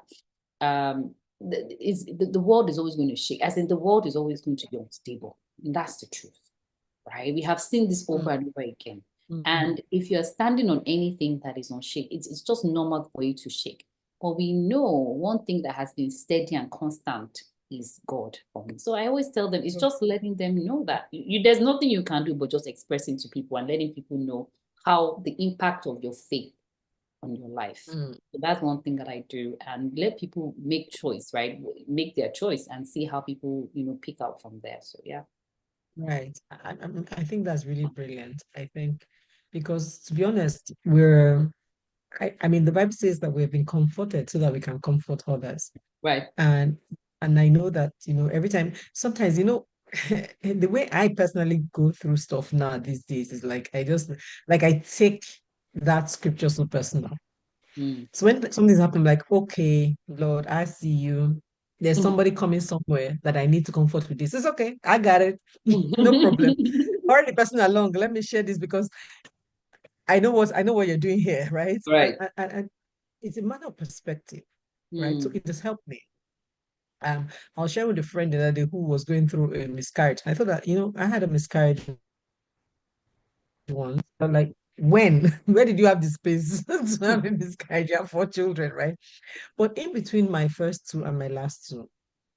the world is always going to shake. As in, the world is always going to be unstable. And that's the truth, right? We have seen this over Mm, and over again. mm, And if you're standing on anything that is on shake, it's just normal for you to shake. But we know one thing that has been steady and constant is God for me. So I always tell them, it's mm. just letting them know that there's nothing you can do but just expressing to people and letting people know how the impact of your faith on your life. Mm. So that's one thing that I do, and let people make choice, right? Make their choice and see how people, pick out from there. So yeah. Right. I think that's really brilliant. I think because to be honest, I mean, the Bible says that we've been comforted so that we can comfort others. Right. And I know that, every time, sometimes, the way I personally go through stuff now these days is like I take that scripture so personal. Mm. So when something's happening, like, okay, Lord, I see you. There's somebody coming somewhere that I need to comfort with this. It's okay. I got it. No problem. Hurry the person along. Let me share this because I know what you're doing here, right? And, Right. and it's a matter of perspective, right? So Mm. it has helped me. I was sharing with a friend the other day who was going through a miscarriage. I thought that, I had a miscarriage once. But like, when? Where did you have the space to have a miscarriage? You have 4 children, right? But in between my first two and my last two,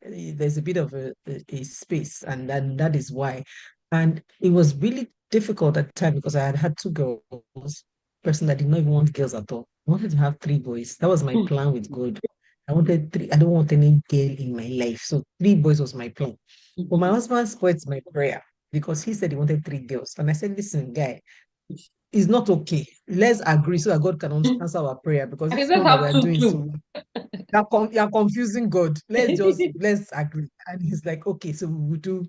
there's a bit of a space, and then that is why. And it was really difficult at the time because I had had 2 girls, person that did not even want girls at all. I wanted to have 3 boys. That was my plan with God. I wanted three. I don't want any girl in my life. So 3 boys was my plan. But my husband spoiled my prayer because he said he wanted 3 girls. And I said, listen, guy, it's not okay. Let's agree so that God can answer our prayer because I this just one that have we're two doing too. so you're confusing God. Let's agree. And he's like, okay, so we will do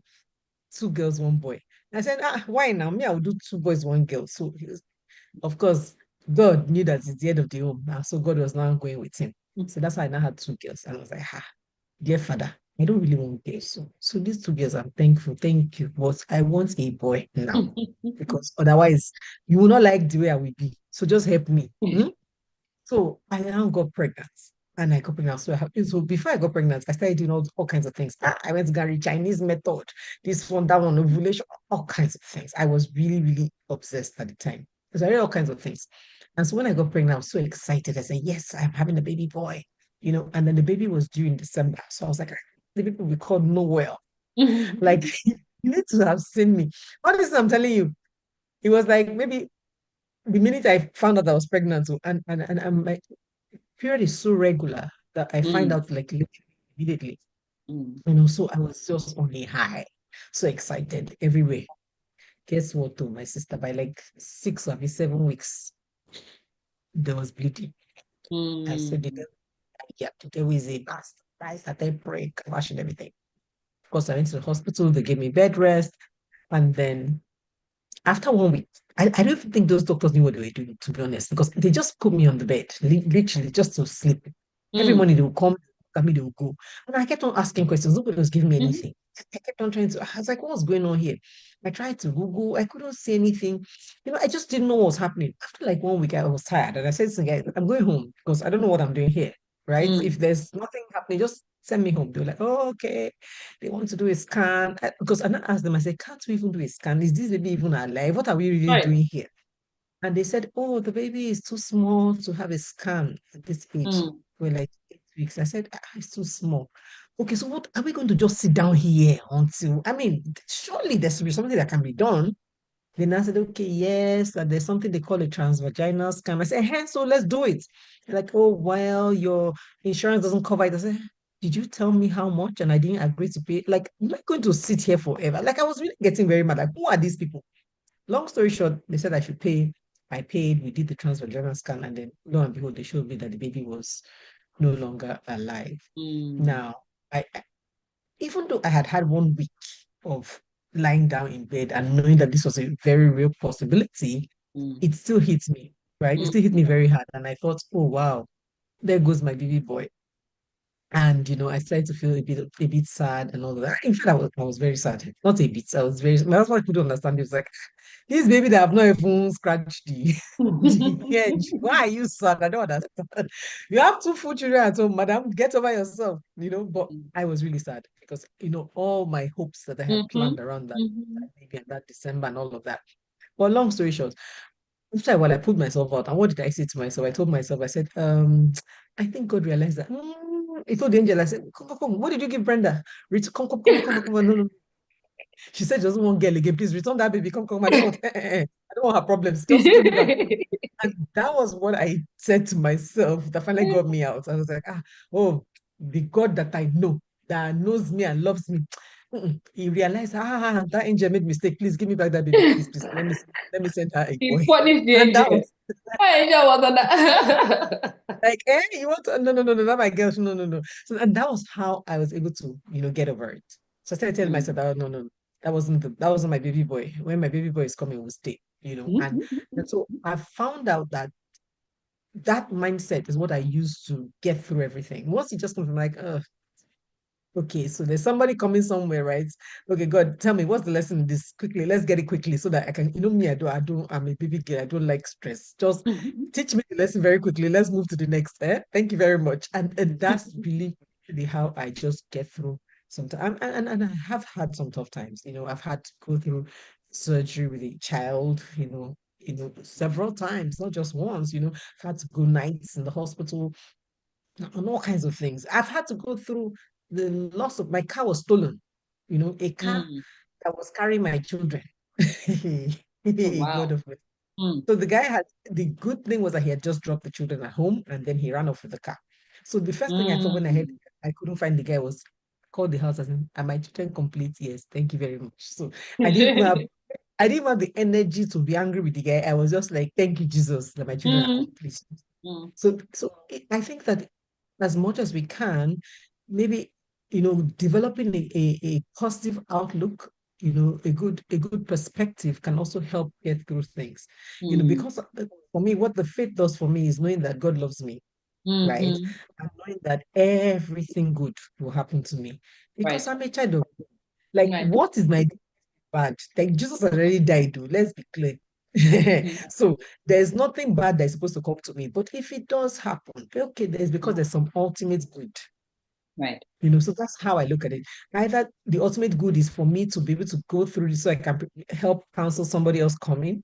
2 girls, 1 boy. I said, why now? Me, I will do 2 boys, 1 girl. So of course, God knew that it's the end of the home. So God was now going with him. So that's why I now had 2 girls. And I was like, dear father, I don't really want girls. So these 2 girls, I'm thankful. Thank you. But I want a boy now. Because otherwise, you will not like the way I will be. So just help me. So I now got pregnant. And I got pregnant. So before I got pregnant, I started doing all kinds of things. I went to Gary Chinese method, this one, that one, ovulation, all kinds of things. I was really, really obsessed at the time. Because I did all kinds of things. And so when I got pregnant, I was so excited. I said, yes, I'm having a baby boy. And then the baby was due in December. So I was like, the baby will be called Noel. Like, you need to have seen me. All this I'm telling you, it was like maybe the minute I found out I was pregnant, so, and my period is so regular that I find Mm. out like literally immediately. Mm. So I was just on a high, so excited everywhere. Guess what, though, my sister, by like 6 or 7 weeks, there was bleeding. I said, Mm. yeah, the devil is a bastard. I started praying, washing everything. Of course, I went to the hospital, they gave me bed rest, and then after 1 week, I don't even think those doctors knew what they were doing, to be honest, because they just put me on the bed, literally just to sleep. Every Mm. morning they would come, look at me, they would go. And I kept on asking questions. Nobody was giving me Mhm. anything. I kept on trying to, I was like, what's going on here? I tried to Google, I couldn't see anything. I just didn't know what was happening. After like 1 week, I was tired and I said to the guy, I'm going home because I don't know what I'm doing here, right? If Mm. there's nothing happening, just send me home. They were like, oh, okay. They want to do a scan. Because I asked them, I said, can't we even do a scan? Is this baby even alive? What are we really Right. doing here? And they said, oh, the baby is too small to have a scan at this age. Mm. We're like 8 weeks. I said, it's too small. Okay, so what are we going to just sit down here until? I mean, surely there should be something that can be done. Then I said, okay, yes, that there's something they call a transvaginal scan. I said, hey, so let's do it. They're like, oh, well, your insurance doesn't cover it. I said, did you tell me how much? And I didn't agree to pay. Like, I'm not going to sit here forever. Like, I was really getting very mad. Like, who are these people? Long story short, they said I should pay. I paid. We did the transvaginal scan, and then lo and behold, they showed me that the baby was no longer alive. Mm. Now, even though I had had 1 week of lying down in bed and knowing that this was a very real possibility, Mm. it still hit me, right? It Mm. still hit me very hard, and I thought, oh wow, there goes my baby boy. And I started to feel a bit sad and all that. In fact, I was very sad. Not a bit. I was very. My husband couldn't understand. He was like, "This baby that have not even scratched the edge. Why are you sad? I don't understand. You have two full children at home, madam. Get over yourself." But I was really sad because all my hopes that I had Mhm, planned around that mhm. baby and that December and all of that. But long story short, after a while, I put myself out. And what did I say to myself? I told myself, I said, I think God realized that. He told the angel, I said, come, come, come. What did you give Brenda? Come, come, come, come, come. No, no. She said she doesn't want girl again. Please return that baby. Come, come. I don't want, I don't want her problems. Just give me back. And that was what I said to myself that finally got me out. I was like, oh, the God that I know, that knows me and loves me. He realized, that angel made mistake. Please give me back that baby. Please, please. Let me send her a He boy. punished the And that angel. was My angel was on that. like, you want to, no, no, no, no, not my girl. No, no, no. So, and that was how I was able to, get over it. So I started telling myself that, no, no, that wasn't my baby boy. When my baby boy is coming, we'll stay, and so I found out that that mindset is what I use to get through everything. Once it just comes from like, okay, so there's somebody coming somewhere, right? Okay, God, tell me what's the lesson in this quickly. Let's get it quickly so that I can, me, I'm a baby girl. I don't like stress. Just teach me the lesson very quickly. Let's move to the next. Thank you very much. And that's really how I just get through sometimes. And I have had some tough times. I've had to go through surgery with a child, several times, not just once, I've had to go nights in the hospital and all kinds of things. I've had to go through the loss of my car was stolen, a car Mm. that was carrying my children. Oh, wow. God of it. Mm. So the good thing was that he had just dropped the children at home and then he ran off with the car. So the first thing I thought when Mm. I couldn't find the guy was call the house and are my children complete? Yes, thank you very much. So I didn't even have I didn't have the energy to be angry with the guy. I was just like, thank you, Jesus, that my children are Mm. complete. Mm. I think that as much as we can, maybe developing a positive outlook, a good perspective can also help get through things. Mm. Because for me, what the faith does for me is knowing that God loves me, right? Mhm. And knowing that everything good will happen to me because Right. I'm a child of God. Like, Right. what is my bad? Like Jesus already died, though. Let's be clear. Mhm. So there's nothing bad that's supposed to come to me. But if it does happen, okay, there's because there's some ultimate good. Right. So that's how I look at it. Either the ultimate good is for me to be able to go through this so I can help counsel somebody else coming.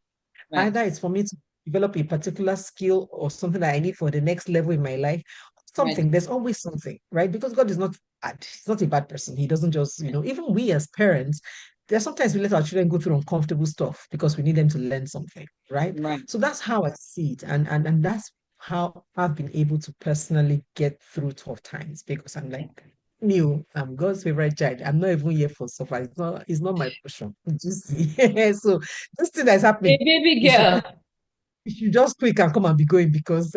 Right. Either it's for me to develop a particular skill or something that I need for the next level in my life. Right. Something, there's always something, right? Because God is not bad. He's not a bad person. He doesn't just, even we as parents, there's sometimes we let our children go through uncomfortable stuff because we need them to learn something, right? Right. So that's how I see it. And that's how I've been able to personally get through tough times because I'm like, new, I'm God's favorite child. I'm not even here for suffer. It's not my portion. You see? So this thing that's A happening, baby it should girl. you should just quick and come and be going because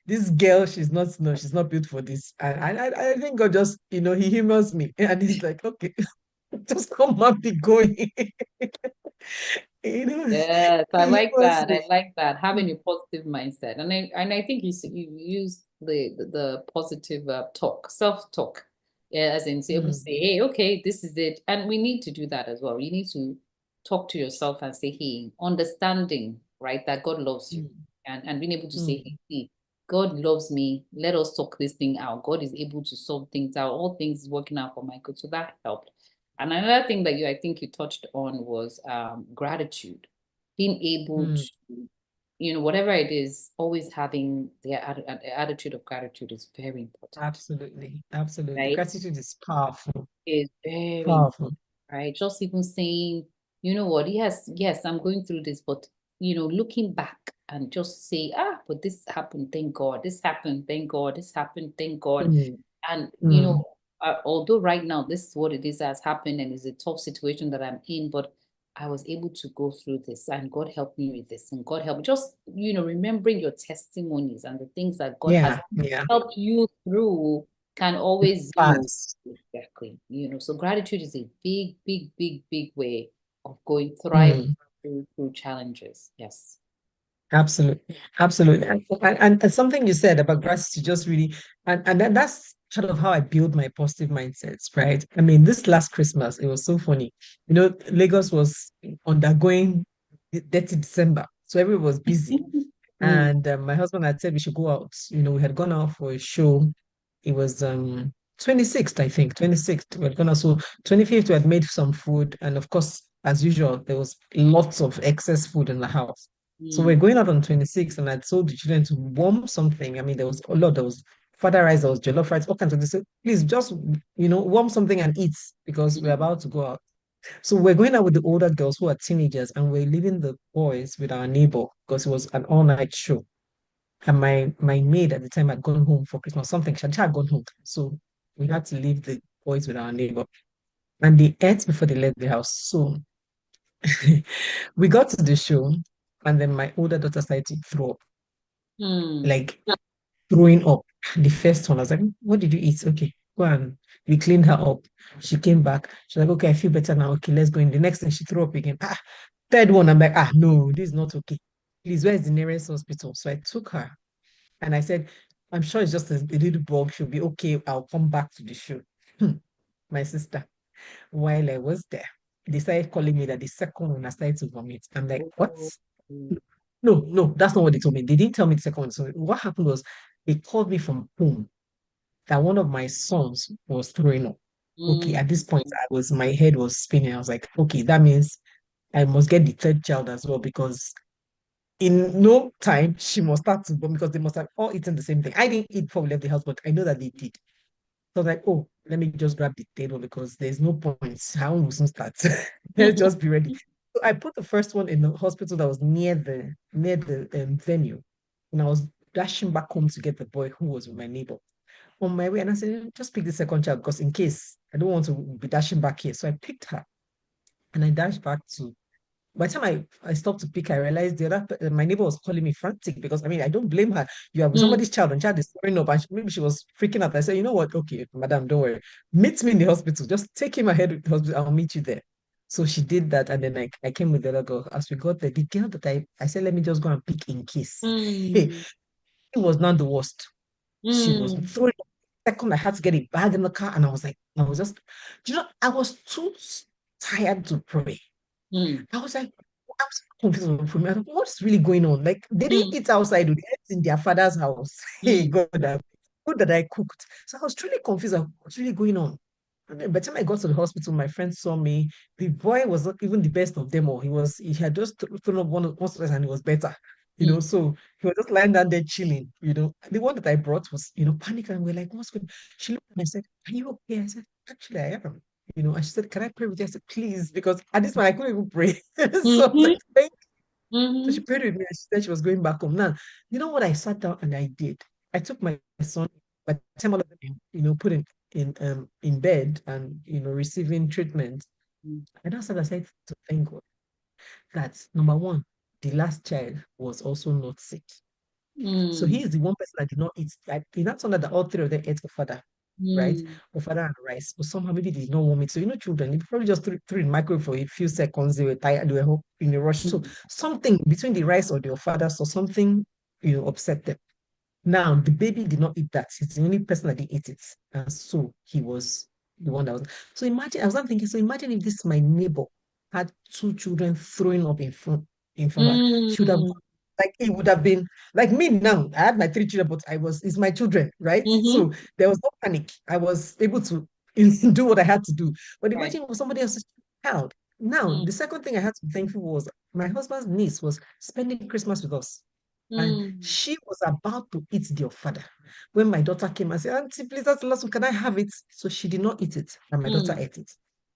this girl, she's not, no, she's not built for this. And I think God just, he humors me. And he's like, okay, just come and be going. Yes, I He like humors that. me. I like that. Having a positive mindset, and I think you use the positive talk, self talk, yeah, as in to be able to Mm, say, hey, okay, this is it, and we need to do that as well. You need to talk to yourself and say, hey, understanding, right, that God loves you, mm, and being able to say, hey, mm, see, God loves me. Let us talk this thing out. God is able to solve things out. All things is working out for my good. So that helped. And another thing that I think you touched on was gratitude, being able mm. to, whatever it is, always having the attitude of gratitude is very important, Absolutely. Absolutely. right? Gratitude is powerful. Is very important, Powerful. right? Just even saying, you know what, yes, I'm going through this, but looking back and just say, but this happened, thank God. This happened, thank God. This happened, thank God. Mm, And mm, although right now this is what it is that has happened and it's a tough situation that I'm in, but I was able to go through this and God helped me with this and God helped just remembering your testimonies and the things that God has yeah. Yeah. helped you through can always Pass. exactly so gratitude is a big big big big way of going thriving Mm. through challenges. Yes. Absolutely, absolutely, and something you said about gratitude just really, and that's part of how I build my positive mindsets, right? I mean, this last Christmas, it was so funny. You know, Lagos was undergoing dirty December, so everyone was busy. Mm, And my husband had said we should go out. You know, we had gone out for a show. It was 26th, I think, 26th. We had gone out. So 25th, we had made some food. And of course, as usual, there was lots of excess food in the house. So we're mm, going out on 26th, and I told the children to warm something. I mean, there was a lot. There was father rice, there was jollof rice, all kinds of this. So please just, warm something and eat because we're mm, about to go out. So we're going out with the older girls who are teenagers, and we're leaving the boys with our neighbor because it was an all-night show. And my maid at the time had gone home for Christmas, something. She had gone home. So we had to leave the boys with our neighbor. And they ate before they left the house. So we got to the show, and then my older daughter started to throw up, mm, like throwing up. The first one, I was like, what did you eat? Okay, go on. We cleaned her up. She came back. She's like, okay, I feel better now. Okay, let's go in. The next thing she threw up again. Third one, I'm like, no, this is not okay. Please, where's the nearest hospital? So I took her and I said, I'm sure it's just a little bug. She'll be okay. I'll come back to the show. My sister, while I was there, they started calling me that the second one I started to vomit. I'm like, what? oh, No, no, that's not what they told me. They didn't tell me the second one. So what happened was they called me from home that one of my sons was throwing up. Okay, mm, at this point, my head was spinning. I was like, okay, that means I must get the third child as well because in no time she must start to vomit because they must have all eaten the same thing. I didn't eat before we left the house, but I know that they did. So I was like, oh, let me just grab the table because there's no point. How will soon start? Let's just be ready. So I put the first one in the hospital that was near the venue, and I was dashing back home to get the boy who was with my neighbor on my way. And I said, just pick the second child because in case I don't want to be dashing back here. So I picked her and I dashed back to by the time I stopped to pick, I realized my neighbor was calling me frantic because I mean I don't blame her. You are with mm, somebody's child and child is throwing up and maybe she was freaking out. I said, you know what? Okay, madam, don't worry. Meet me in the hospital. Just take him ahead with the hospital. I'll meet you there. So she did that, and then I came with the other girl. As we got there, the girl that I said, let me just go and pick in case. Hey, mm, it was not the worst. She was mm, throwing up. Second, I had to get a bag in the car, and I was like, I was too tired to pray. mm, I was like, I was confused for me. I thought, what's really going on? Like, they didn't mm, eat outside, they ate in their father's house. Hey, mm, God, food that I cooked. So I was truly confused. Like, what's really going on? And then by the time I got to the hospital, my friend saw me. The boy was not even the best of them all. He had just thrown up one stress and he was better. mm, So he was just lying down there chilling. The one that I brought was, panic, and we're like, what's going on? She looked and I said, are you okay? I said, actually, I am. And she said, can I pray with you? I said, please, because at this point I couldn't even pray. So I was mhm, like, thank you. So she mhm, prayed with me and she said she was going back home. Now, you know what I sat down and I did? I took my son, by the time all of them, put in bed and receiving treatment. mm, And I sat aside to thank God that number one, the last child was also not sick. So he mm, is the one person that did not eat. Like, in that that all three of them ate the father, right? mm, Or father and rice. But somehow maybe they did not warm it. So children, they probably just threw in the microwave for a few seconds. They were tired, they were in a rush. So mm, something between the rice or their father, so something, upset them. Now the baby did not eat that. He's the only person that didn't eat it. And so he was the one that was. So imagine, I was not thinking, so imagine if this my neighbor had two children throwing up in front of her. She would have mm, like it would have been like me now. I had my three children, but it's my children, right? mhm, So there was no panic. I was able to do what I had to do. But right. imagine it was somebody else's child. Now, Mm, the second thing I had to be thankful was my husband's niece was spending Christmas with us. And mm, she was about to eat their father when my daughter came and said, Auntie, please, that's the last one. Can I have it? So she did not eat it, and my daughter mm, ate it.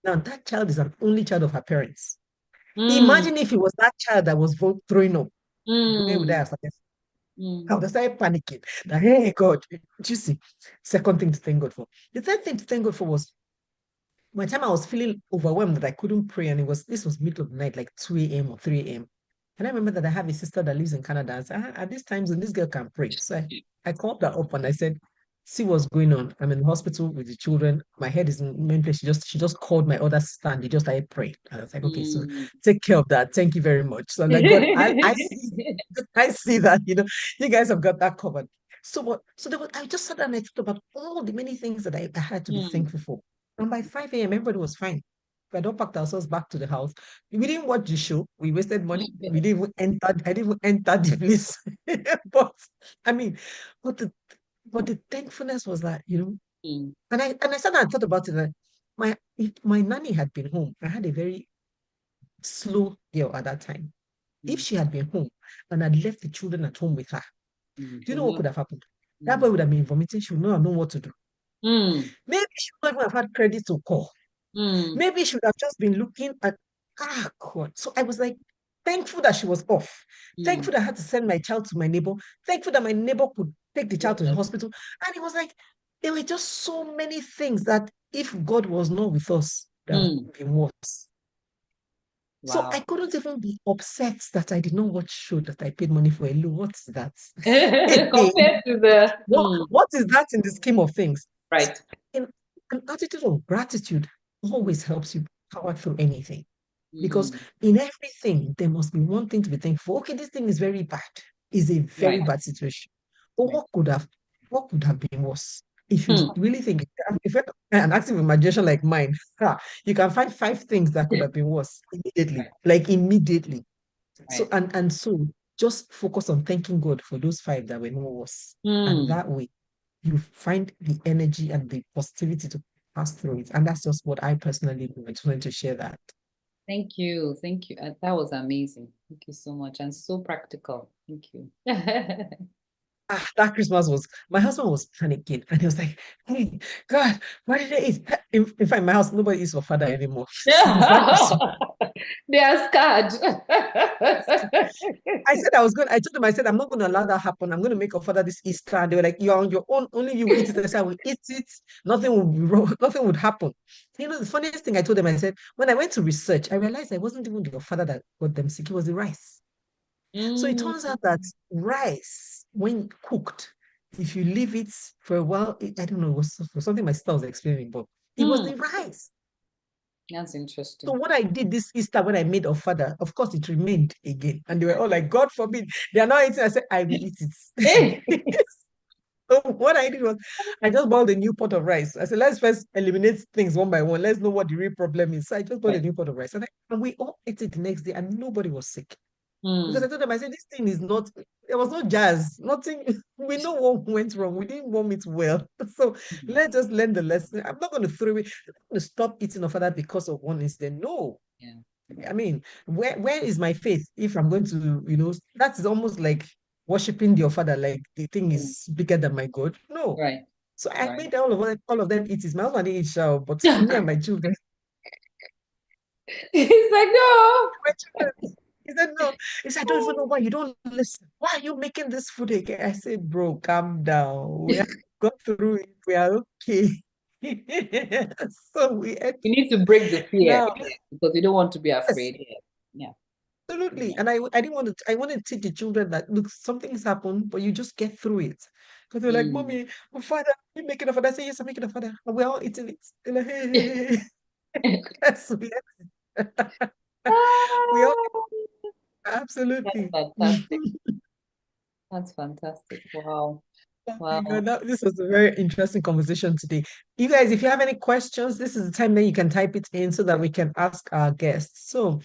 Now, that child is an only child of her parents. mm, Imagine if it was that child that was throwing up. Where would I mm, have started? I mm, would have started panicking. That, hey, God, you see, second thing to thank God for. The third thing to thank God for was by the time I was feeling overwhelmed that I couldn't pray, and this was middle of the night, like 2 a.m. or 3 a.m. And I remember that I have a sister that lives in Canada. I said, at these times when this girl can pray. So I called her up and I said, see what's going on. I'm in the hospital with the children. My head is in main place. She just called my other sister and they just started praying. And I was like, okay, so mm. take care of that. Thank you very much. So I'm like, God, I see, I see that, you guys have got that covered. So what? So there was, I just sat down and I thought about all the many things that I had to be Mm. thankful for. And by 5 a.m., everybody was fine. We had all packed ourselves back to the house. We didn't watch the show. We wasted money. We didn't even enter. I didn't even enter the place. But I mean, but the thankfulness was that, Mm. and I sat down and thought about it. That if my nanny had been home, I had a very slow girl at that time. If Mm. she had been home and had left the children at home with her, Mm. do you You know what know. could have happened? That boy Mm. would have been vomiting. She would not have known what to do. Mm. Maybe she would not even have had credit to call. Mm. Maybe she would have just been looking at, God. So I was like, thankful that she was off. Mm. Thankful that I had to send my child to my neighbor. Thankful that my neighbor could take the child to the Yes. hospital. And it was like, there were just so many things that if God was not with us, it would have Mm. been worse. So I Wow. couldn't even be upset that I did not watch show that I paid money for. Hello, what's that? Compared to the What is that in the scheme of things? So right. in, an attitude of gratitude always helps you power through anything. Because Mm. in everything, there must be one thing to be thankful for. Okay, this thing is very bad. Is a very Right. bad situation. But Right. what could have been worse? If you Hmm. really think, if you have an active imagination like mine, you can find 5 things that could have been worse immediately, Right. like immediately. So Right. and so just focus on thanking God for those 5 that were no worse. And Hmm. that way you find the energy and the positivity to pass through it. And that's just what I personally do. I just wanted to share that. Thank you. Thank you. That was amazing. Thank you so much. And so practical. Thank you. That Christmas was, my husband was panicking and he was like, hey, God, what did they eat? In fact, in my house, nobody eats for father anymore. Since that Christmas, They are scared. I told them, I said, I'm not going to allow that happen. I'm going to make a father this Easter. And they were like, you're on your own, only you will eat it. I said, I will eat it. Nothing will be wrong, nothing would happen. The funniest thing I told them, I said, when I went to research, I realized I wasn't even your father that got them sick, it was the rice. So it Mm. turns out that rice, when cooked, if you leave it for a while, I don't know, it was something my sister was explaining, but it was Mm. the rice. That's So interesting. what I did this Easter when I made a father, of course, it remained again. And they were all like, God forbid, they are not eating. I said, I will eat it. So what I did was I just bought a new pot of rice. I said, let's first eliminate things one by one. Let's know what the real problem is. So I just bought a Right. new pot of rice. And we all ate it the next day and nobody was sick. Because I Mm. told them, I said, this thing is not, there was no jazz, nothing. We know what went wrong. We didn't warm it well. So let's just learn the lesson. I'm not going to throw it, I'm not going to stop eating of that because of one incident. No. Yeah. I mean, where is my faith if I'm going to, that is almost like worshiping your father, like the thing Mm. is bigger than my God. No. Right. So I Right. made all of them eat it. My husband didn't eat shao, but me and my children, He's like, no. my children, he said, no. He said, I don't even know why you don't listen. Why are you making this food again? I said, bro, calm down. We have got through it. We are okay. So we ate We need it. to break the fear Now, because we don't want to be yes, afraid here. Yeah. absolutely. Yeah. And I didn't want to, I wanted to teach the children that, look, something's happened, but you just get through it. Because they're like, Mm. mommy, father, you making a father? I say, yes, I'm making a father. And we're all eating it. They're like, hey, hey, hey. Yes, we all That's absolutely. fantastic. That's fantastic. Wow. Oh my Wow. God, this was a very interesting conversation today. You guys, if you have any questions, this is the time that you can type it in so that we can ask our guests. So,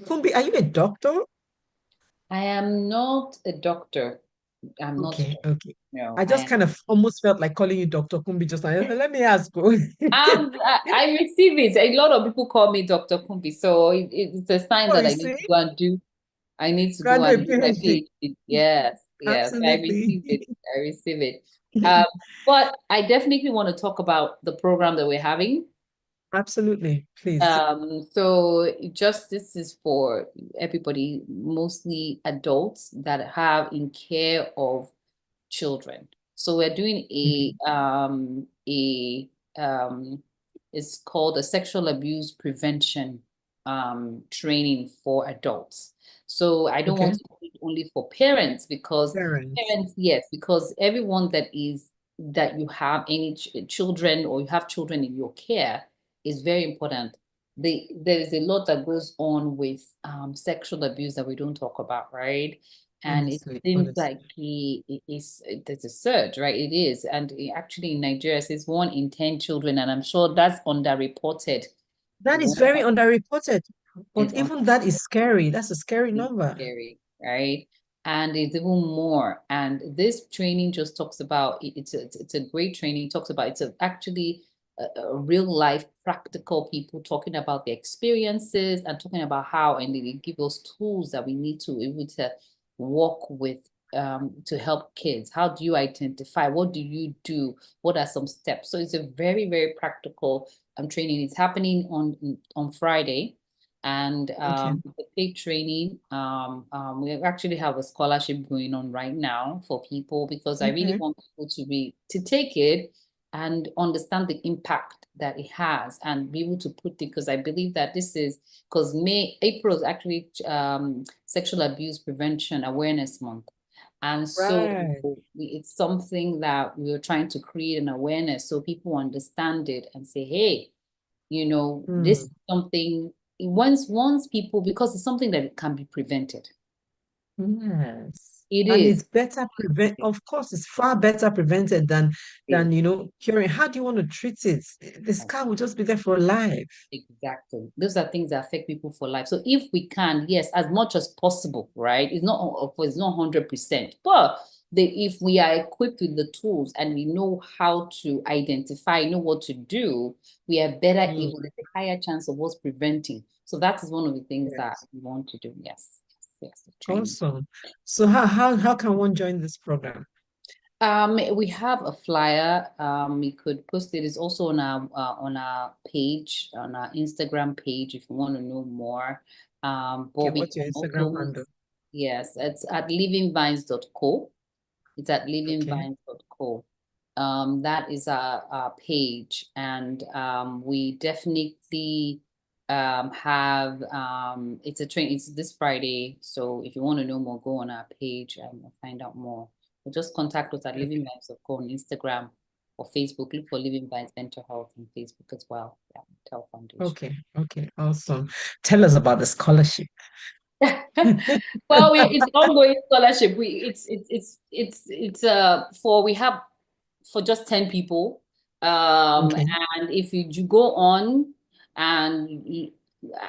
Kumbi, are you a doctor? I am not a doctor. I'm not a Okay, doctor. okay. No, I I just am. kind of almost felt like calling you Dr. Kumbi just now. I said, let me ask you. I receive it. A lot of people call me Dr. Kumbi, so it's a sign Oh, that you I need see, to go and do. I need to go and graduate do my PhD. PhD. Yes, yes, I Absolutely. receive it. I receive it. Um, but I definitely want to talk about the program that we're having. Absolutely. Please. So just this is for everybody, mostly adults that have in care of children. So we're doing Okay. a it's called a sexual abuse prevention training for adults. So I don't Okay. want to do it only for parents because Parents. parents, yes, because everyone that you have any children or you have children in your care is very important. There is a lot that goes on with sexual abuse that we don't talk about, right? And it Honestly, seems honestly. like there's a surge, right? It is. And actually in Nigeria, it says 1 in 10 children, and I'm sure that's underreported. That is One very underreported. is But even that is scary. That's a scary number. scary, right? And it's even more. And this training just talks about it's a great training. It talks about actually a real life practical people talking about their experiences and talking about how, and they give us tools that we need to be able to work with to help kids. How do you identify? What do you do? What are some steps? So it's a very, very practical training. It's happening on Friday. And Okay. the paid training, we actually have a scholarship going on right now for people, because I really Okay. want people to take it and understand the impact that it has and be able to put it, because I believe that this is because April is actually Sexual Abuse Prevention Awareness Month. And so Right. it's something that we're trying to create an awareness so people understand it and say, hey, this Hmm. is something once people, because it's something that can be prevented. Yes. It And is. it's better prevent, of course, it's far better prevented than curing. How do you want to treat it? The scar will just be there for life. Exactly. Those are things that affect people for life. So if we can, yes, as much as possible, right? It's not 100%, but if we are equipped with the tools and we know how to identify, know what to do, we are better Mm, able, there's a higher chance of us preventing. So that is one of the things that yes. we want to do. Yes. Yes, the training. Awesome. So how can one join this program? We have a flyer. We could post it. It's also on our page, on our Instagram page, if you want to know more. Okay, But we what's your can Instagram also, handle? yes, it's at livingvines.co. It's at Okay. livingvines.co. That is our page, and we definitely have it's a train. It's this Friday, so if you want to know more, go on our page and find out more. Or just contact us at Living Okay. Vibes of on Instagram or Facebook. Look for Living Vibes Mental Health on Facebook as well. Yeah, Mental Foundation. Okay. Okay. Awesome. Tell us about the scholarship. Well, it's ongoing scholarship. We have for just 10 people. Okay. And if you go on and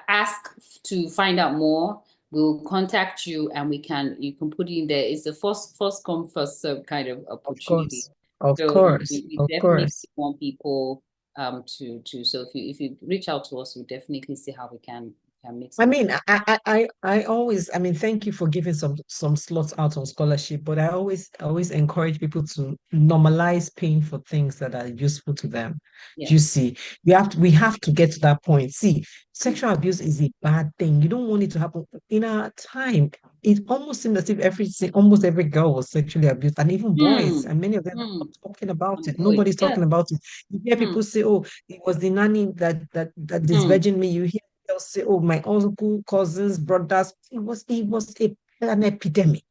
ask to find out more, we'll contact you and you can put it in there. It's a first come, first serve kind of Of opportunity. course. Of So course. we Of definitely course. want people to so if you reach out to us, we'll definitely see how we can make I some. mean, I always, I mean, thank you for giving some slots out on scholarship, but I always encourage people to normalize paying for things that are useful to them. You Yes. see, we have to get to that point. See, sexual abuse is a bad thing. You don't want it to happen. In our time, it almost seemed as if almost every girl was sexually abused, and even boys, Hmm. and many of them are Hmm. not talking about And it. boys. Nobody's Yes. talking about it. You hear Hmm. people say, "Oh, it was the nanny that Hmm. disvirgined me." You hear they'll say, "Oh, my uncle, cousins, brothers." An epidemic,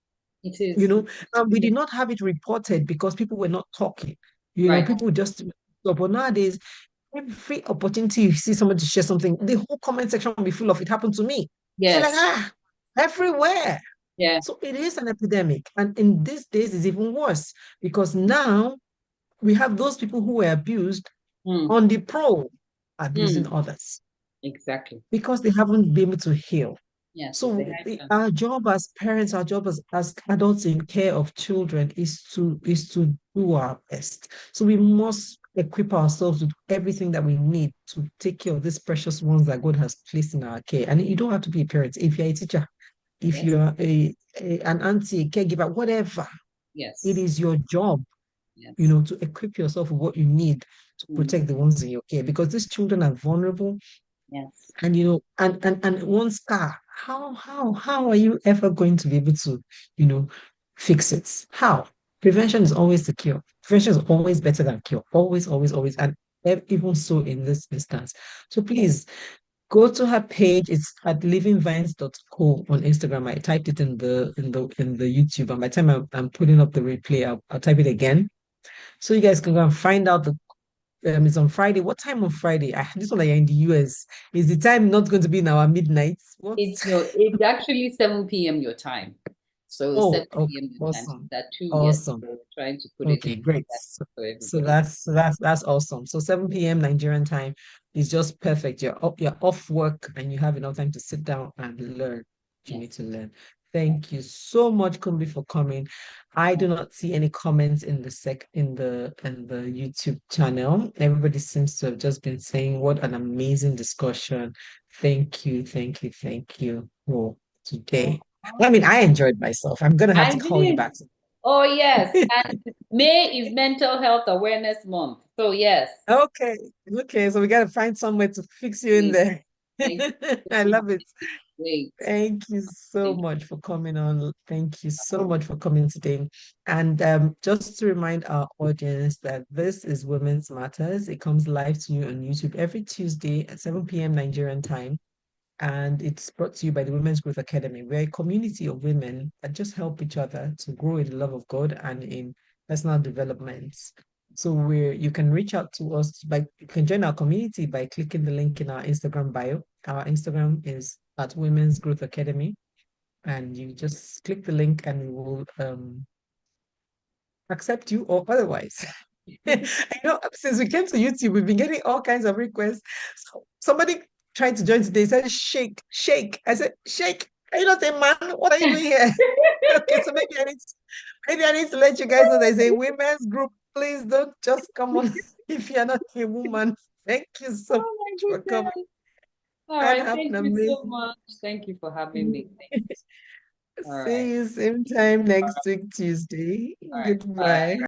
It you is. know. And we Yeah. did not have it reported because people were not talking. Right. People just. So, but nowadays, every opportunity you see somebody share something, the whole comment section will be full of "it happened to me." And you're like, Yes. everywhere. Yeah. So it is an epidemic, and in these days, it's even worse because now we have those people who were abused Hmm. on the pro abusing Hmm. others Exactly. because they haven't been able to heal. Yes. It's a So high chance. our job as parents, our job as adults in care of children is to do our best. So we must equip ourselves with everything that we need to take care of these precious ones that God has placed in our care. And you don't have to be a parent. If you're a teacher, if Yes. you're an auntie, a caregiver, whatever, it Yes. is your job, Yes. to equip yourself with what you need to Hmm. protect the ones in your care because these children are vulnerable. Yes. And and one scar, how are you ever going to be able to, you know, fix it? How? Prevention is always the cure. Prevention is always better than cure. Always, always, always. And even so in this instance. So please go to her page. It's at livingvines.co on Instagram. I typed it in the YouTube. And by the time I'm putting up the replay, I'll type it again. So you guys can go and find out it's on Friday. What time on Friday? This one that you're in the US. Is the time not going to be in our midnight? What? It's actually 7 p.m. your time. So Oh, 7 okay, p.m. your time. So awesome. that too, yes. Awesome. So we're trying to put it Okay, in great. that for So everybody. that's awesome. So 7 p.m. Nigerian time is just perfect. You're off work and you have enough time to sit down and learn what you Yes. need to learn. Thank you so much, Kumbi, for coming. I do not see any comments in the YouTube channel. Everybody seems to have just been saying what an amazing discussion. Thank you for today. I mean, I enjoyed myself. I'm gonna have I to call you did. back. Oh, yes. And May is Mental Health Awareness Month. So, yes. Okay, okay. So we gotta find somewhere to fix you in Great. there. Thank I you so much. love it. Great. Thank you so Thank much for coming on. Thank you so much for coming today. And just to remind our audience that this is Women's Matters. It comes live to you on YouTube every Tuesday at 7 p.m. Nigerian time. And it's brought to you by the Women's Growth Academy. We're a community of women that just help each other to grow in the love of God and in personal development. So you can reach out to us you can join our community by clicking the link in our Instagram bio. Our Instagram is at Women's Growth Academy. And you just click the link and we will accept you or otherwise. Since we came to YouTube, we've been getting all kinds of requests. So somebody tried to join today, said, shake, shake. I said, shake. Are you not a man? What are you doing here? Okay, so maybe I need to let you guys know there's a women's group. Please don't just come on if you're not a woman. Thank you so Oh, my much for coming goodness. All and right. have an Thank you so amazing much. Thank you for having me. All right. see you same time next week, Tuesday. All right. Goodbye. Bye.